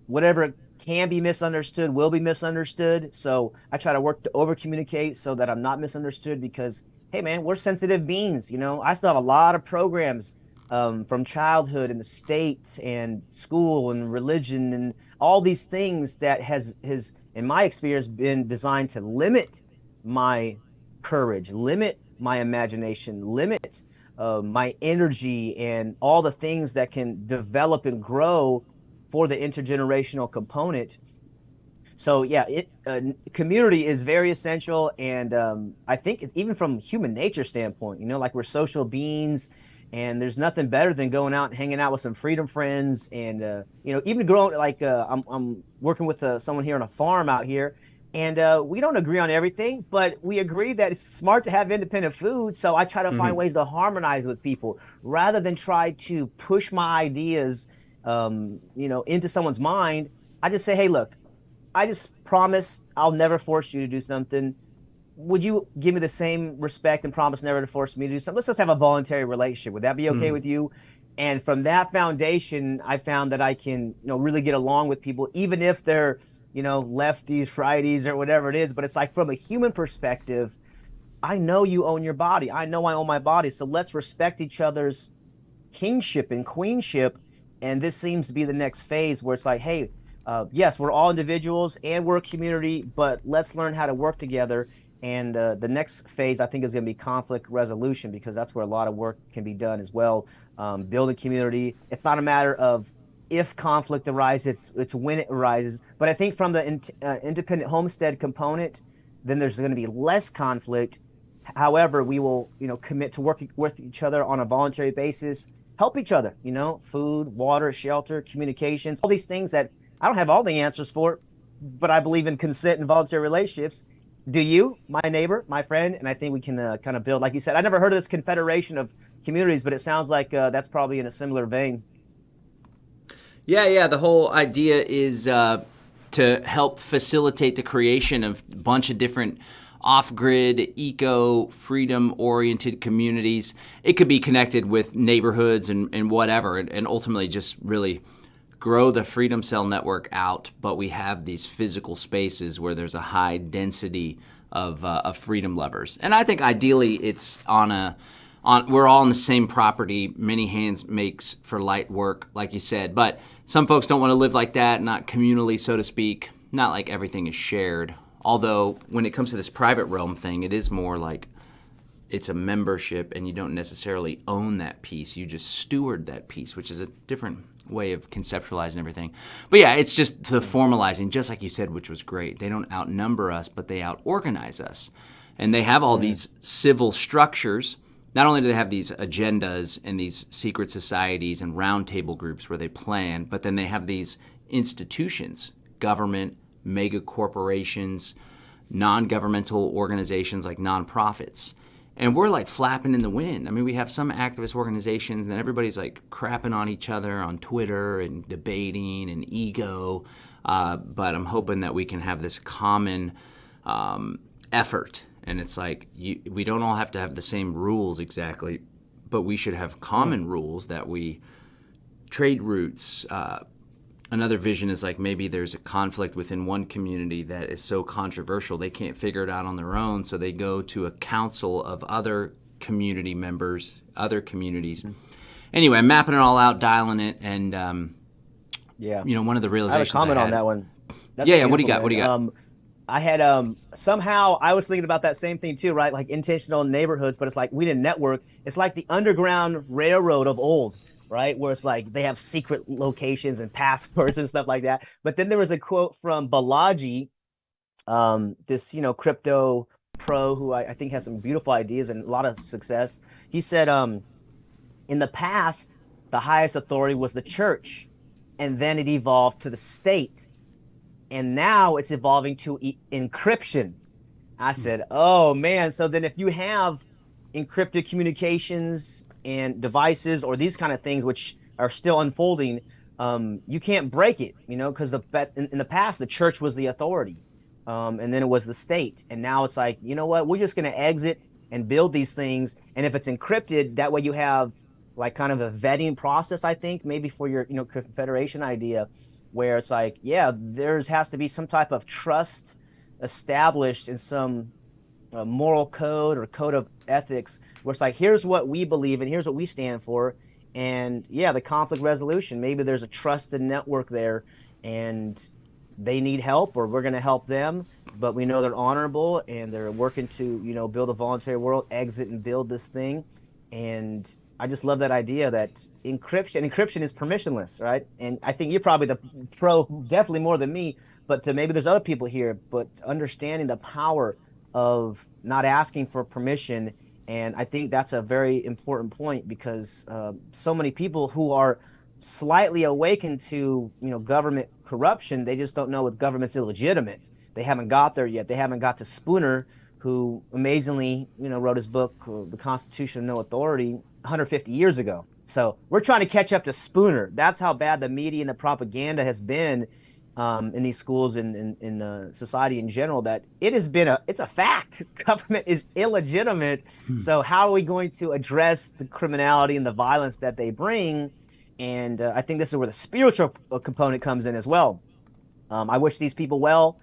Whatever can be misunderstood will be misunderstood. So I try to work to over communicate so that I'm not misunderstood, because, hey man, we're sensitive beings. I still have a lot of programs from childhood and the state and school and religion and all these things that has in my experience been designed to limit my courage, limit my imagination, limit my energy, and all the things that can develop and grow for the intergenerational component. So yeah, community is very essential, and I think it's even from human nature standpoint. Like, we're social beings, and there's nothing better than going out and hanging out with some freedom friends, and even growing. Like, I'm working with someone here on a farm out here, and we don't agree on everything, but we agree that it's smart to have independent food. So I try to find ways to harmonize with people rather than try to push my ideas, into someone's mind. I just say, hey, look, I just promise I'll never force you to do something. Would you give me the same respect and promise never to force me to do something? Let's just have a voluntary relationship. Would that be okay with you? And from that foundation, I found that I can, really get along with people, even if they're, lefties, righties, or whatever it is. But it's like, from a human perspective, I know you own your body. I know I own my body. So let's respect each other's kingship and queenship. And this seems to be the next phase, where it's like, hey, yes, we're all individuals and we're a community, but let's learn how to work together. And the next phase, I think, is going to be conflict resolution, because that's where a lot of work can be done as well. Building community. It's not a matter of if conflict arises, it's when it arises. But I think from the independent homestead component, then there's going to be less conflict. However, we will, commit to working with each other on a voluntary basis, help each other, food, water, shelter, communications, all these things that I don't have all the answers for, but I believe in consent and voluntary relationships. Do you, my neighbor, my friend? And I think we can kind of build, like you said, I never heard of this confederation of communities, but it sounds like that's probably in a similar vein. Yeah. The whole idea is to help facilitate the creation of a bunch of different off-grid, eco-freedom-oriented communities. It could be connected with neighborhoods and whatever, and ultimately just really grow the Freedom Cell network out. But we have these physical spaces where there's a high density of freedom lovers. And I think ideally it's we're all on the same property. Many hands makes for light work, like you said. But some folks don't want to live like that, not communally, so to speak. Not like everything is shared. Although when it comes to this private realm thing, it is more like it's a membership, and you don't necessarily own that piece. You just steward that piece, which is a different way of conceptualizing everything. But yeah, it's just the formalizing, just like you said, which was great. They don't outnumber us, but they out-organize us. And they have all these civil structures. Not only do they have these agendas and these secret societies and roundtable groups where they plan, but then they have these institutions, government, mega corporations, non-governmental organizations like nonprofits. And we're like flapping in the wind. I mean, we have some activist organizations, and then everybody's like crapping on each other on Twitter and debating and ego. But I'm hoping that we can have this common effort. And it's like, we don't all have to have the same rules exactly, but we should have common rules that we trade routes. Another vision is like maybe there's a conflict within one community that is so controversial they can't figure it out on their own, so they go to a council of other community members, other communities. Anyway, I'm mapping it all out, dialing it, and one of the realizations I have a comment on that one. What do you got? I had somehow I was thinking about that same thing too, right? Like intentional neighborhoods, but it's like we didn't network. It's like the Underground Railroad of old, right? Where it's like they have secret locations and passwords and stuff like that. But then there was a quote from Balaji, this crypto pro who I think has some beautiful ideas and a lot of success. He said, in the past, the highest authority was the church, and then it evolved to the state, and now it's evolving to encryption. I said, oh man. So then if you have encrypted communications and devices or these kind of things, which are still unfolding, you can't break it, because in the past, the church was the authority. And then it was the state. And now it's like, you know what? We're just going to exit and build these things. And if it's encrypted, that way you have like kind of a vetting process, I think, maybe for your, confederation idea, where it's like, yeah, has to be some type of trust established in some moral code or code of ethics, where it's like, here's what we believe and here's what we stand for. And yeah, the conflict resolution, maybe there's a trusted network there and they need help or we're going to help them, but we know they're honorable and they're working to, build a voluntary world, exit and build this thing. And I just love that idea that encryption is permissionless, right? And I think you're probably the pro definitely more than me, but maybe there's other people here, but understanding the power of not asking for permission. And I think that's a very important point because so many people who are slightly awakened to, government corruption, they just don't know if government's illegitimate. They haven't got there yet. They haven't got to Spooner, who amazingly, wrote his book, The Constitution of No Authority, 150 years ago. So we're trying to catch up to Spooner. That's how bad the media and the propaganda has been in these schools and in society in general, that it's a fact. Government is illegitimate. So how are we going to address the criminality and the violence that they bring? And I think this is where the spiritual component comes in as well. I wish these people well.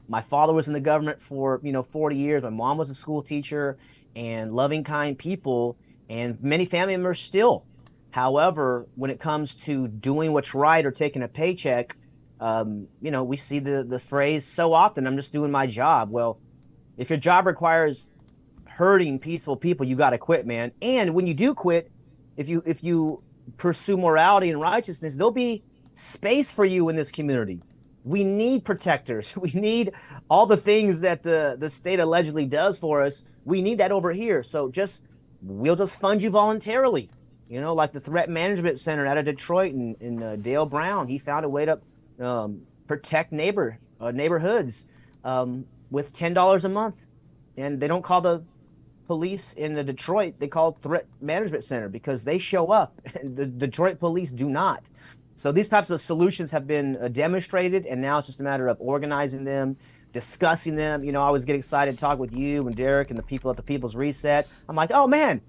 My father was in the government for 40 years. My mom was a school teacher, and loving, kind people, and many family members still. However, when it comes to doing what's right or taking a paycheck, we see the phrase so often, I'm just doing my job. Well, if your job requires hurting peaceful people, you got to quit, man. And when you do quit, if you pursue morality and righteousness, there'll be space for you in this community. We need protectors. We need all the things that the state allegedly does for us. We need that over here. So we'll just fund you voluntarily. Like the Threat Management Center out of Detroit and Dale Brown, he found a way to protect neighborhoods with $10 a month. And they don't call the police in the Detroit, they call Threat Management Center because they show up. The Detroit police do not. So these types of solutions have been demonstrated, and now it's just a matter of organizing them, discussing them. I always get excited to talk with you and Derek and the people at the People's Reset. I'm like, oh man,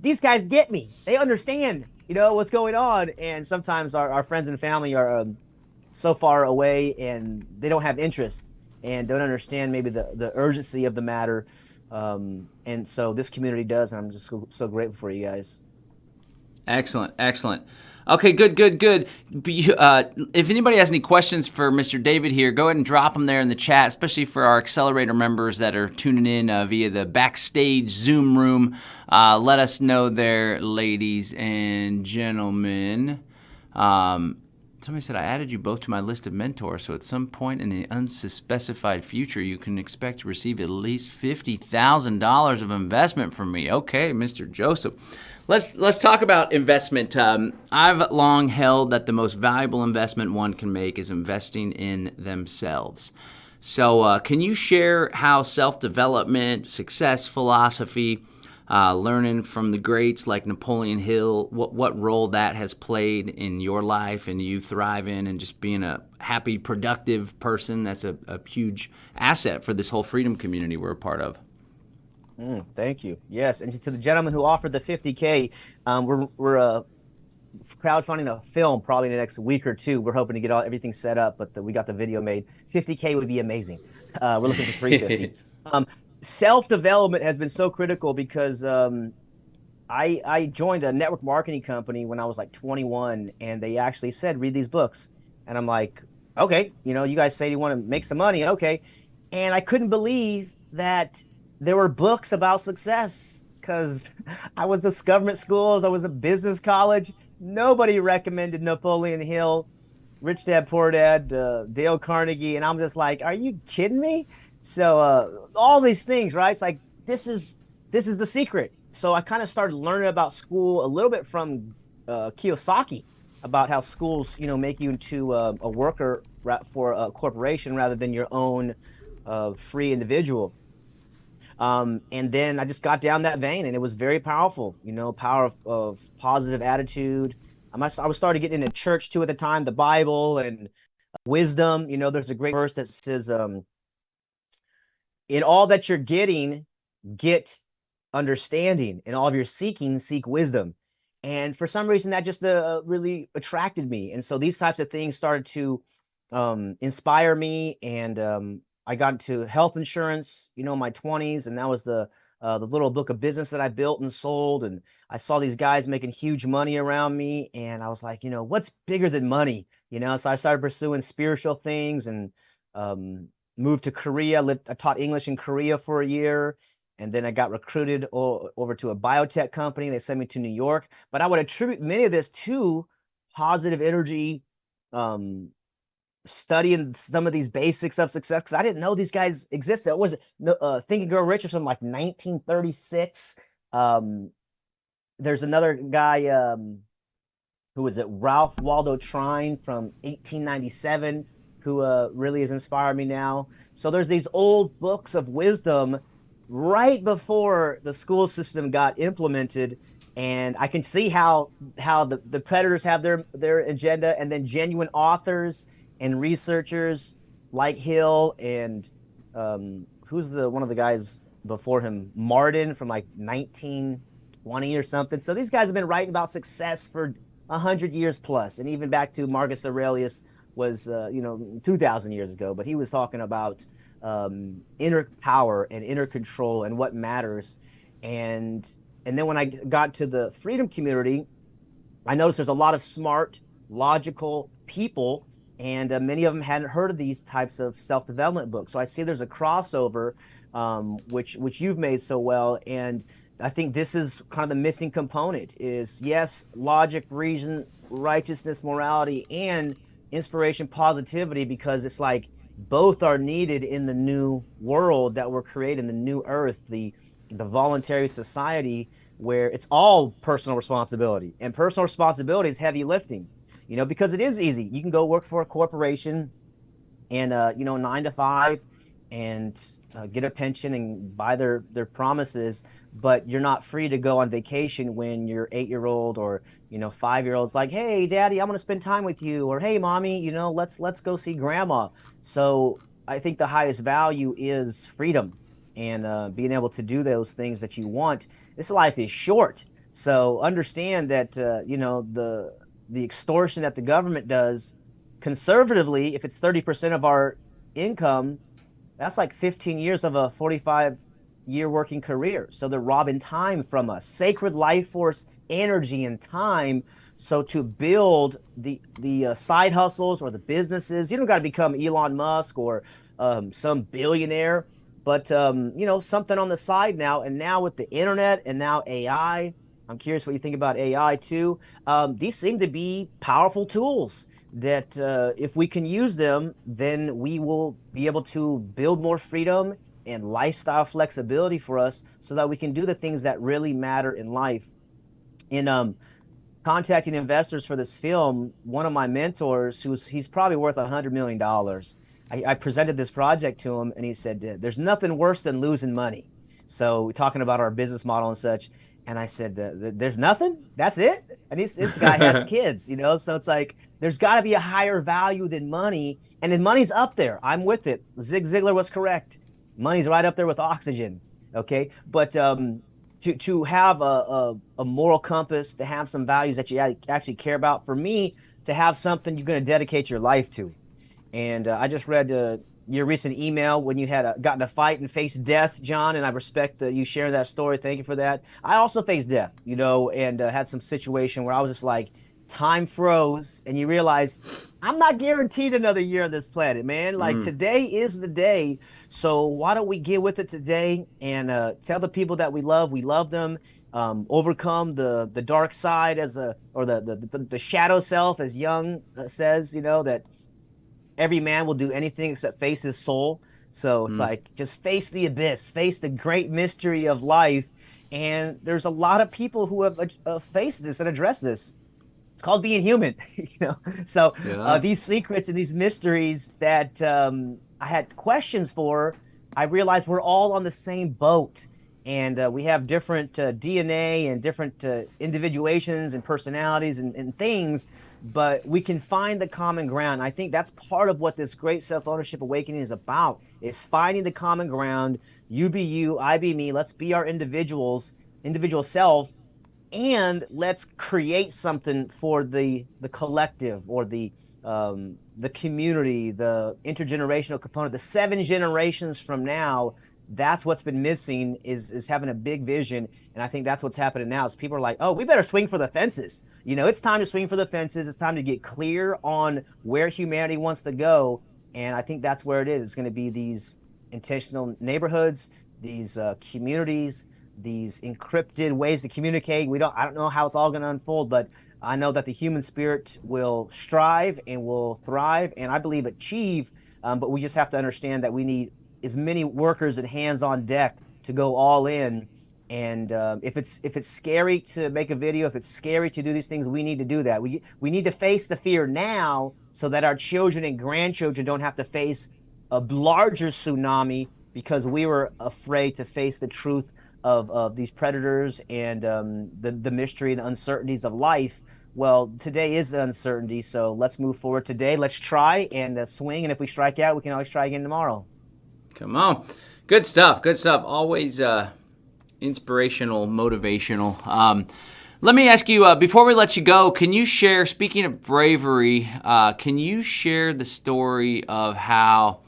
these guys get me. They understand, what's going on. And sometimes our friends and family are so far away and they don't have interest and don't understand maybe the urgency of the matter. And so this community does, and I'm just so grateful for you guys. Excellent. Okay, good. If anybody has any questions for Mr. David here, go ahead and drop them there in the chat, especially for our Accelerator members that are tuning in via the backstage Zoom room. Let us know there, ladies and gentlemen. Somebody said, I added you both to my list of mentors, so at some point in the unspecified future, you can expect to receive at least $50,000 of investment from me. Okay, Mr. Joseph. Let's talk about investment. I've long held that the most valuable investment one can make is investing in themselves. So can you share how self-development, success philosophy, learning from the greats like Napoleon Hill, what role that has played in your life and you thriving and just being a happy, productive person? That's a huge asset for this whole freedom community we're a part of. Thank you. Yes, and to the gentleman who offered the $50K, we're crowdfunding a film probably in the next week or two. We're hoping to get everything set up, but we got the video made. $50K would be amazing. We're looking for $350. Self-development has been so critical because I joined a network marketing company when I was like 21, and they actually said, read these books. And I'm like, okay, you guys say you want to make some money. Okay. And I couldn't believe that there were books about success because I was the government schools, I was a business college. Nobody recommended Napoleon Hill, Rich Dad Poor Dad, Dale Carnegie. And I'm just like, are you kidding me? So all these things, right? It's like this is the secret. So I kind of started learning about school a little bit from Kiyosaki about how schools, make you into a worker for a corporation rather than your own free individual. And then I just got down that vein, and it was very powerful. Power of positive attitude. I was starting getting into church too at the time, the Bible and wisdom. There's a great verse that says, "In all that you're getting, get understanding. In all of your seeking, seek wisdom." And for some reason, that just really attracted me. And so these types of things started to inspire me. And I got into health insurance, in my 20s, and that was the little book of business that I built and sold. And I saw these guys making huge money around me, and I was like, what's bigger than money? So I started pursuing spiritual things and moved to Korea. I taught English in Korea for a year, and then I got recruited over to a biotech company. They sent me to New York, but I would attribute many of this to positive energy, um, studying some of these basics of success because I didn't know these guys existed. It was Think and Grow Rich from like 1936. There's another guy, who was it, Ralph Waldo Trine from 1897, who really has inspired me now. So there's these old books of wisdom right before the school system got implemented, and I can see how the predators have their agenda, and then genuine authors and researchers like Hill and who's the one of the guys before him, Martin from like 1920 or something. So these guys have been writing about success for 100 years plus, and even back to Marcus Aurelius was 2,000 years ago, but he was talking about inner power and inner control and what matters. And then when I got to the freedom community, I noticed there's a lot of smart, logical people, and many of them hadn't heard of these types of self-development books. So I see there's a crossover, which you've made so well, and I think this is kind of the missing component is, yes, logic, reason, righteousness, morality, and inspiration, positivity, because it's like both are needed in the new world that we're creating, the new earth, the voluntary society where it's all personal responsibility. And personal responsibility is heavy lifting, because it is easy. You can go work for a corporation and 9 to 5 and get a pension and buy their promises, but you're not free to go on vacation when your 8-year-old or 5-year-old's like, hey daddy, I'm going to spend time with you, or hey mommy, let's go see grandma. So I think the highest value is freedom and being able to do those things that you want. This life is short, so understand that the extortion that the government does conservatively, if it's 30% of our income, that's like 15 years of a 45-year working career. So they're robbing time from us, sacred life force, energy, and time. So to build the side hustles or the businesses, you don't got to become Elon Musk or some billionaire, but something on the side now. And now with the internet and now AI, I'm curious what you think about AI too. These seem to be powerful tools that if we can use them, then we will be able to build more freedom and lifestyle flexibility for us so that we can do the things that really matter in life. In contacting investors for this film, one of my mentors, he's probably worth $100 million, I presented this project to him, and he said, there's nothing worse than losing money. So we're talking about our business model and such. And I said, there's nothing? That's it? And this guy has kids, so it's like, there's got to be a higher value than money. And then money's up there. I'm with it. Zig Ziglar was correct. Money's right up there with oxygen. Okay. But to have a moral compass, to have some values that you actually care about, for me, to have something you're going to dedicate your life to. And I just read your recent email when you had gotten a fight and faced death, John, and I respect you sharing that story. Thank you for that. I also faced death, and had some situation where I was just like, time froze and you realize I'm not guaranteed another year on this planet, man. Like Mm, today is the day. So why don't we get with it today and tell the people that we love them, overcome the dark side as a or the shadow self, as Jung says, that every man will do anything except face his soul. So it's mm, like just face the abyss, face the great mystery of life. And there's a lot of people who have faced this and addressed this. It's called being human, So yeah. these secrets and these mysteries that I had questions for, I realized we're all on the same boat, and we have different DNA and different individuations and personalities and things, but we can find the common ground. I think that's part of what this great self-ownership awakening is about: is finding the common ground. You be you, I be me. Let's be our individual self, and let's create something for the collective, or the community, the intergenerational component, the 7 generations from now. That's what's been missing, is having a big vision. And I think that's what's happening now, is people are like, oh, we better swing for the fences. It's time to swing for the fences. It's time to get clear on where humanity wants to go. And I think that's where it is. It's going to be these intentional neighborhoods, these communities, these encrypted ways to communicate. I don't know how it's all going to unfold, but I know that the human spirit will strive and will thrive, and I believe achieve. But we just have to understand that we need as many workers and hands on deck to go all in. And if it's scary to make a video, if it's scary to do these things, we need to do that. We need to face the fear now, so that our children and grandchildren don't have to face a larger tsunami because we were afraid to face the truth of these predators and the mystery and uncertainties of life. Well, today is the uncertainty, so let's move forward today. Let's try and swing, and if we strike out, we can always try again tomorrow. Come on. Good stuff. Good stuff. Always inspirational, motivational. Let me ask you, before we let you go, can you share, speaking of bravery, can you share the story of how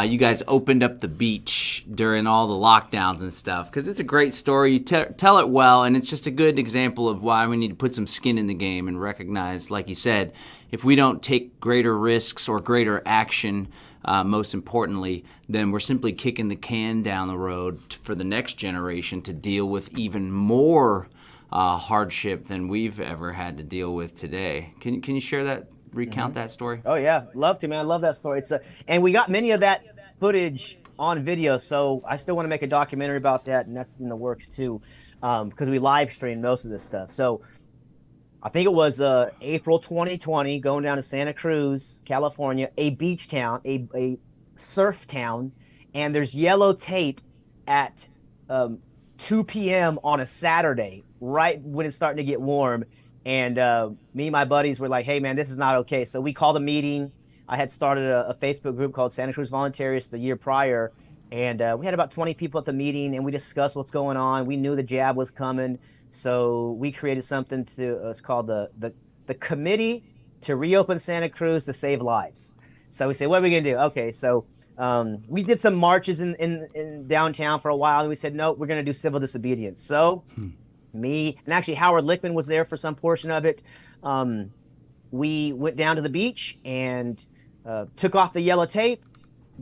you guys opened up the beach during all the lockdowns and stuff? Because it's a great story. You tell it well, and it's just a good example of why we need to put some skin in the game and recognize, like you said, if we don't take greater risks or greater action, most importantly, then we're simply kicking the can down the road for the next generation to deal with even more hardship than we've ever had to deal with today. Can you share that? Recount that story? Oh yeah, love to, man. I love that story. And we got many of that footage on video, so I still want to make a documentary about that, and that's in the works too, because we live streamed most of this stuff. So I think it was April 2020, going down to Santa Cruz, California, a beach town, a surf town, and there's yellow tape at 2 p.m. on a Saturday, right when it's starting to get warm. And me and my buddies were like, hey, man, this is not okay. So we called a meeting. I had started a Facebook group called Santa Cruz Voluntary the year prior. And we had about 20 people at the meeting, and we discussed what's going on. We knew the jab was coming. So we created something it's called the Committee to Reopen Santa Cruz to Save Lives. So we said, what are we going to do? Okay, so we did some marches in downtown for a while, and we said, no, we're going to do civil disobedience. So me, and actually Howard Lickman was there for some portion of it. We went down to the beach and took off the yellow tape,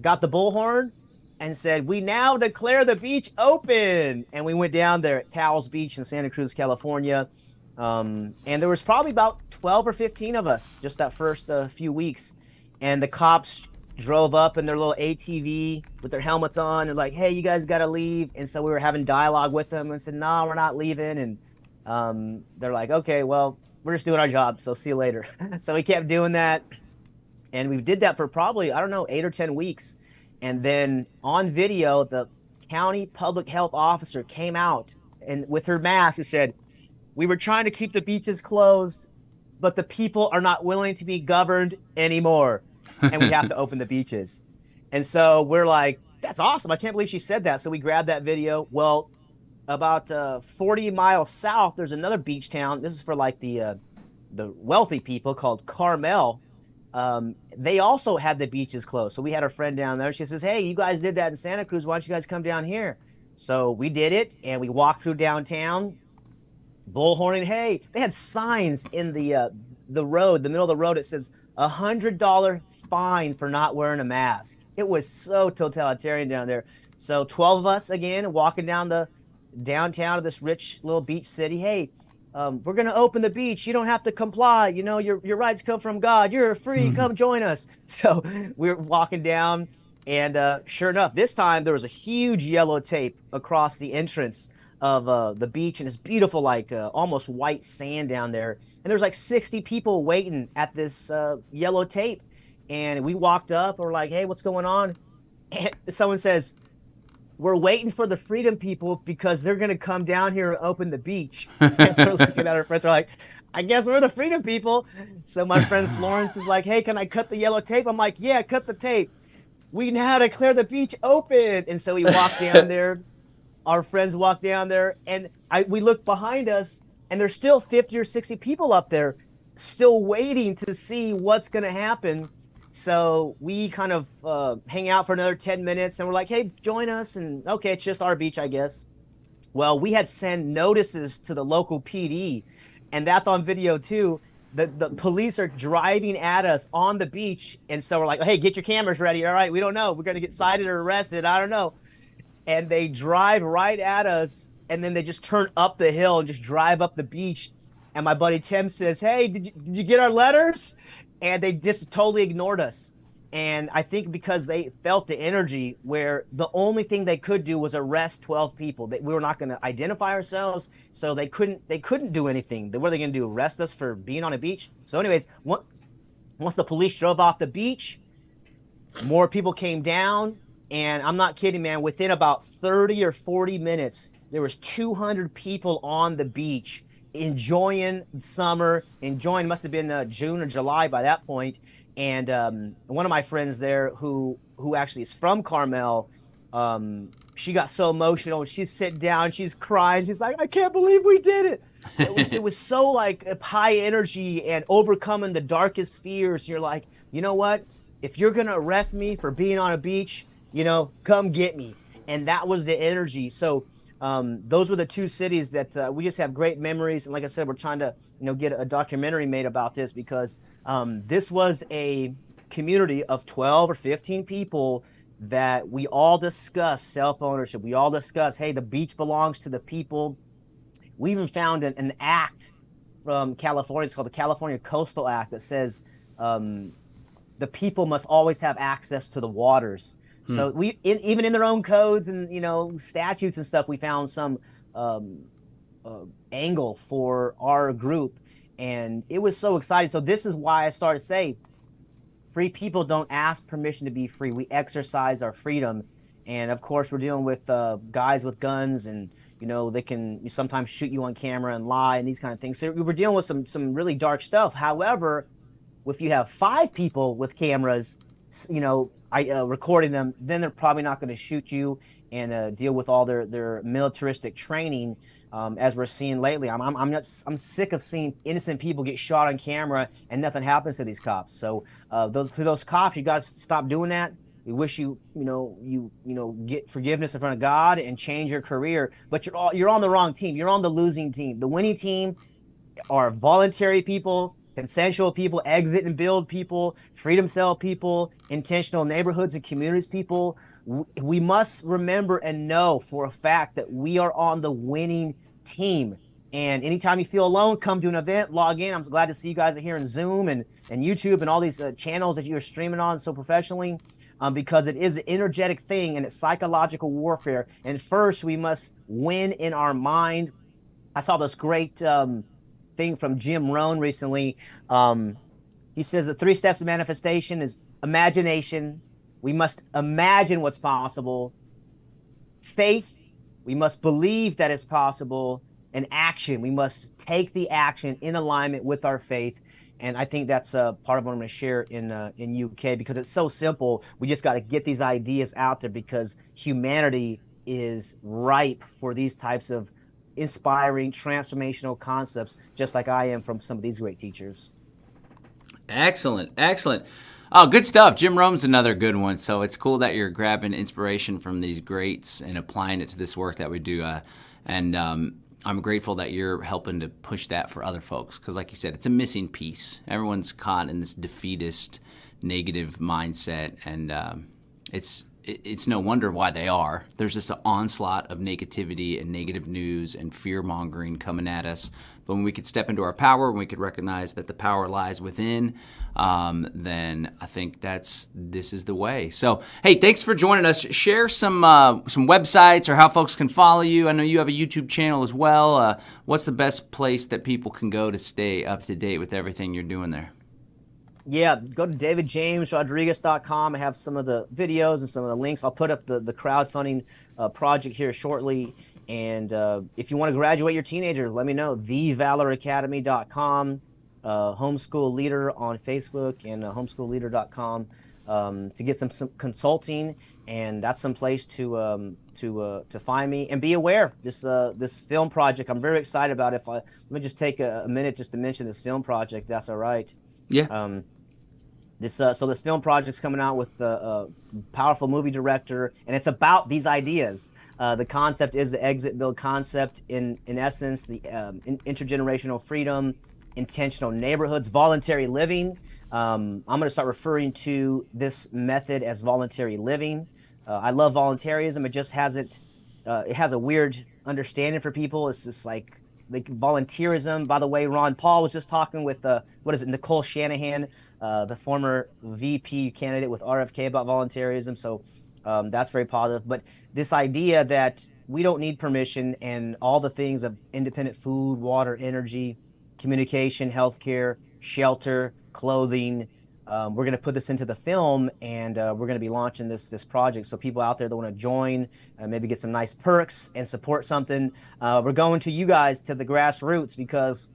got the bullhorn, and said, we now declare the beach open. And we went down there at Cowles Beach in Santa Cruz, California. And there was probably about 12 or 15 of us just that first few weeks. And the cops drove up in their little ATV with their helmets on. They're like, hey, you guys got to leave. And so we were having dialogue with them and said, no, we're not leaving. And they're like, okay, well, we're just doing our job, so see you later. So we kept doing that. And we did that for probably, I don't know, 8 or 10 weeks. And then on video, the county public health officer came out and with her mask and said, we were trying to keep the beaches closed, but the people are not willing to be governed anymore. And we have to open the beaches. And so we're like, that's awesome. I can't believe she said that. So we grabbed that video. Well, about 40 miles south, there's another beach town. This is for like the wealthy people, called Carmel. They also had the beaches closed. So we had our friend down there. She says, hey, you guys did that in Santa Cruz. Why don't you guys come down here? So we did it, and we walked through downtown. bullhorning. Hey, they had signs in the road, the middle of the road. It says $100 fine for not wearing a mask. It was so totalitarian down there. So 12 of us again walking down the downtown of this rich little beach city. Hey, we're gonna open the beach. You don't have to comply. You know, your rights come from God. You're free. Come join us. So we're walking down, and sure enough, this time there was a huge yellow tape across the entrance of the beach, and it's beautiful, like almost white sand down there. And there's like 60 people waiting at this yellow tape. And we walked up, and we're like, "Hey, what's going on?" And someone says, "We're waiting for the freedom people because they're going to come down here and open the beach." And we're looking at our friends. We're like, "I guess we're the freedom people." So my friend Florence is like, "Hey, can I cut the yellow tape?" I'm like, "Yeah, cut the tape. We know how to clear the beach open." And so we walked down there. Our friends walked down there, and we looked behind us, and there's still 50 or 60 people up there still waiting to see what's going to happen. So we kind of hang out for another 10 minutes, and we're like, "Hey, join us." And okay, it's just our beach, I guess. Well, we had sent notices to the local PD, and that's on video too. The police are driving at us on the beach, and so we're like, "Hey, get your cameras ready." All right, we don't know. We're going to get cited or arrested. I don't know. And they drive right at us, and then they just turn up the hill and just drive up the beach. And my buddy Tim says, "Hey, did you get our letters?" And they just totally ignored us. And I think because they felt the energy where the only thing they could do was arrest 12 people. We were not going to identify ourselves, so they couldn't do anything. What are they going to do? Arrest us for being on a beach? So anyways, once the police drove off the beach, more people came down. And I'm not kidding, man, within about 30 or 40 minutes, there was 200 people on the beach enjoying summer, must have been June or July by that point. And one of my friends there who actually is from Carmel, she got so emotional. She's sitting down, she's crying. She's like, "I can't believe we did it." It was so like high energy and overcoming the darkest fears. You're like, you know what? If you're going to arrest me for being on a beach, come get me. And that was the energy. So those were the two cities that we just have great memories. And like I said, we're trying to, get a documentary made about this because this was a community of 12 or 15 people that we all discuss self-ownership. We all discuss, hey, the beach belongs to the people. We even found an act from California. It's called the California Coastal Act that says the people must always have access to the waters. So even in their own codes and statutes and stuff, we found some angle for our group, and it was so exciting. So this is why I started to say, free people don't ask permission to be free. We exercise our freedom, and of course we're dealing with guys with guns, and they can sometimes shoot you on camera and lie and these kind of things. So we're dealing with some really dark stuff. However, if you have 5 people with cameras, recording them, then they're probably not going to shoot you and deal with all their militaristic training, as we're seeing lately. I'm sick of seeing innocent people get shot on camera and nothing happens to these cops. So those cops, you guys stop doing that. We wish you get forgiveness in front of God and change your career. But you're on the wrong team. You're on the losing team. The winning team are voluntary people, consensual people, exit and build people, freedom cell people, intentional neighborhoods and communities people. We must remember and know for a fact that we are on the winning team. And anytime you feel alone, come to an event, log in. I'm glad to see you guys are here in Zoom and YouTube and all these channels that you're streaming on so professionally, because it is an energetic thing and it's psychological warfare. And first, we must win in our mind. I saw this great thing from Jim Rohn recently. He says the 3 steps of manifestation is imagination. We must imagine what's possible. Faith. We must believe that it's possible. And action. We must take the action in alignment with our faith. And I think that's part of what I'm going to share in UK, because it's so simple. We just got to get these ideas out there because humanity is ripe for these types of inspiring, transformational concepts, just like I am from some of these great teachers. Excellent. Oh, good stuff. Jim Rome's another good one. So it's cool that you're grabbing inspiration from these greats and applying it to this work that we do. And I'm grateful that you're helping to push that for other folks because, like you said, it's a missing piece. Everyone's caught in this defeatist, negative mindset, and it's no wonder why they are. There's just an onslaught of negativity and negative news and fear-mongering coming at us. But when we could step into our power, when we could recognize that the power lies within, then I think this is the way. So, hey, thanks for joining us. Share some websites or how folks can follow you. I know you have a YouTube channel as well. What's the best place that people can go to stay up to date with everything you're doing there? Yeah, go to davidjamesrodriguez.com. I have some of the videos and some of the links. I'll put up the crowdfunding project here shortly. And if you want to graduate your teenager, let me know. thevaloracademy.com, homeschool leader on Facebook, and homeschoolleader.com to get some consulting. And that's some place to find me. And be aware, this film project, I'm very excited about it. Let me just take a minute just to mention this film project. That's all right. Yeah. This film project's coming out with a powerful movie director, and it's about these ideas. The concept is the exit build concept. In essence, the intergenerational freedom, intentional neighborhoods, voluntary living. I'm going to start referring to this method as voluntary living. I love voluntarism. It just hasn't. It has a weird understanding for people. It's just like volunteerism. By the way, Ron Paul was just talking with Nicole Shanahan, the former VP candidate with RFK, about voluntarism. So that's very positive. But this idea that we don't need permission, and all the things of independent food, water, energy, communication, healthcare, shelter, clothing. We're going to put this into the film, and we're going to be launching this project. So people out there that want to join, maybe get some nice perks and support something, we're going to you guys, to the grassroots, because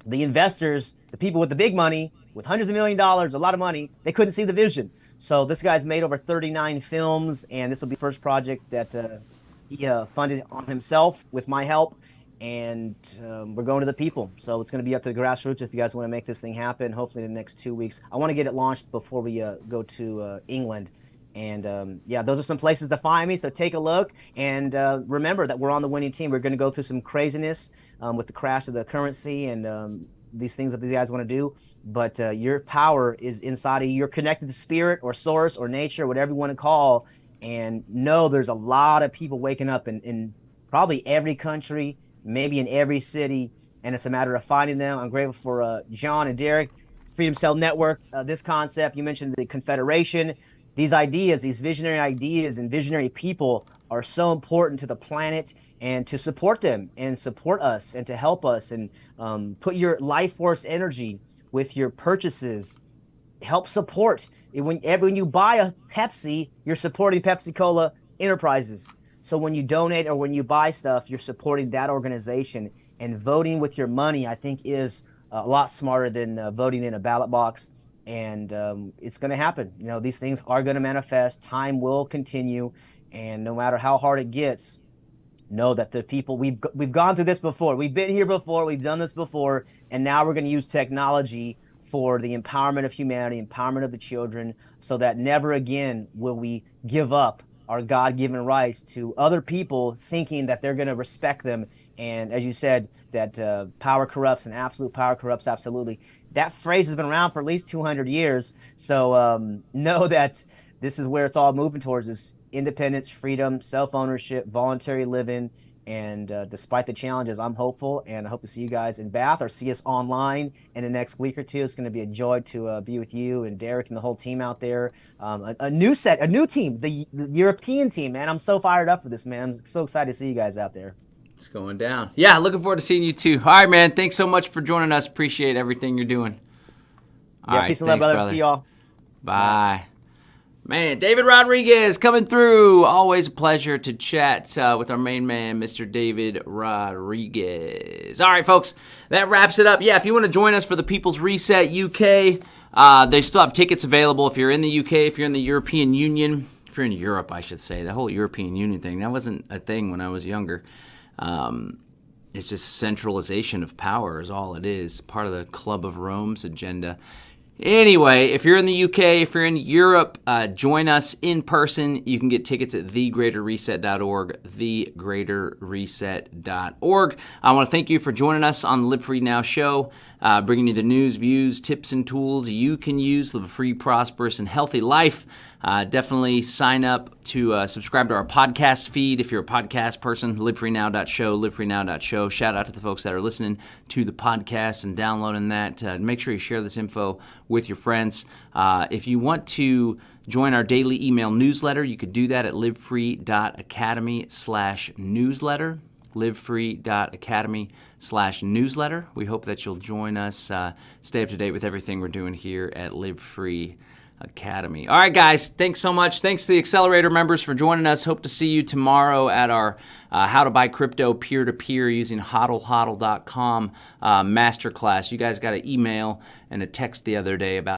the investors, the people with the big money, with hundreds of $1 million, a lot of money, they couldn't see the vision. So this guy's made over 39 films, and this will be the first project that he funded on himself with my help. And we're going to the people. So it's going to be up to the grassroots if you guys want to make this thing happen, hopefully in the next 2 weeks. I want to get it launched before we go to England. And yeah, those are some places to find me. So take a look, and remember that we're on the winning team. We're going to go through some craziness with the crash of the currency and these things that these guys want to do. But your power is inside of you. You're connected to spirit or source or nature, whatever you want to call. And know there's a lot of people waking up in probably every country, maybe in every city, and it's a matter of finding them. I'm grateful for John and Derek, Freedom Cell Network, this concept. You mentioned the Confederation. These ideas, these visionary ideas and visionary people are so important to the planet, and to support them and support us and to help us, and put your life force energy with your purchases. Help support. When you buy a Pepsi, you're supporting Pepsi-Cola Enterprises. So when you donate or when you buy stuff, you're supporting that organization. And voting with your money, I think, is a lot smarter than voting in a ballot box. And it's going to happen. You know, these things are going to manifest. Time will continue. And no matter how hard it gets, know that the people, we've gone through this before. We've been here before. We've done this before. And now we're going to use technology for the empowerment of humanity, empowerment of the children, so that never again will we give up our God-given rights to other people, thinking that they're going to respect them. And as you said, that power corrupts, and absolute power corrupts absolutely. That phrase has been around for at least 200 years. So know that this is where it's all moving towards, is independence, freedom, self-ownership, voluntary living. And despite the challenges, I'm hopeful, and I hope to see you guys in Bath or see us online in the next week or two. It's going to be a joy to be with you and Derek and the whole team out there. A new team, the European team, man. I'm so fired up for this, man. I'm so excited to see you guys out there. It's going down. Yeah, looking forward to seeing you too. All right, man. Thanks so much for joining us. Appreciate everything you're doing. All right, peace and love, brother. See y'all. Bye. Man, David Rodriguez coming through. Always a pleasure to chat with our main man, Mr. David Rodriguez. All right, folks, that wraps it up. Yeah, if you want to join us for the People's Reset UK, they still have tickets available. If you're in the UK, if you're in the European Union, if you're in Europe, I should say. The whole European Union thing, that wasn't a thing when I was younger. It's just centralization of power is all it is, part of the Club of Rome's agenda. Anyway, if you're in the UK, if you're in Europe, join us in person. You can get tickets at thegreaterreset.org, thegreaterreset.org. I want to thank you for joining us on the Live Free Now show, bringing you the news, views, tips, and tools you can use to live a free, prosperous, and healthy life. Definitely sign up to subscribe to our podcast feed if you're a podcast person, livefreenow.show, livefreenow.show. Shout out to the folks that are listening to the podcast and downloading that. Make sure you share this info with your friends. If you want to join our daily email newsletter, you could do that at livefree.academy/newsletter. livefree.academy/newsletter. We hope that you'll join us, stay up to date with everything we're doing here at Live Free Academy. All right, guys, thanks so much. Thanks to the Accelerator members for joining us. Hope to see you tomorrow at our How to Buy Crypto Peer-to-Peer using hodlhodl.com masterclass. You guys got an email and a text the other day about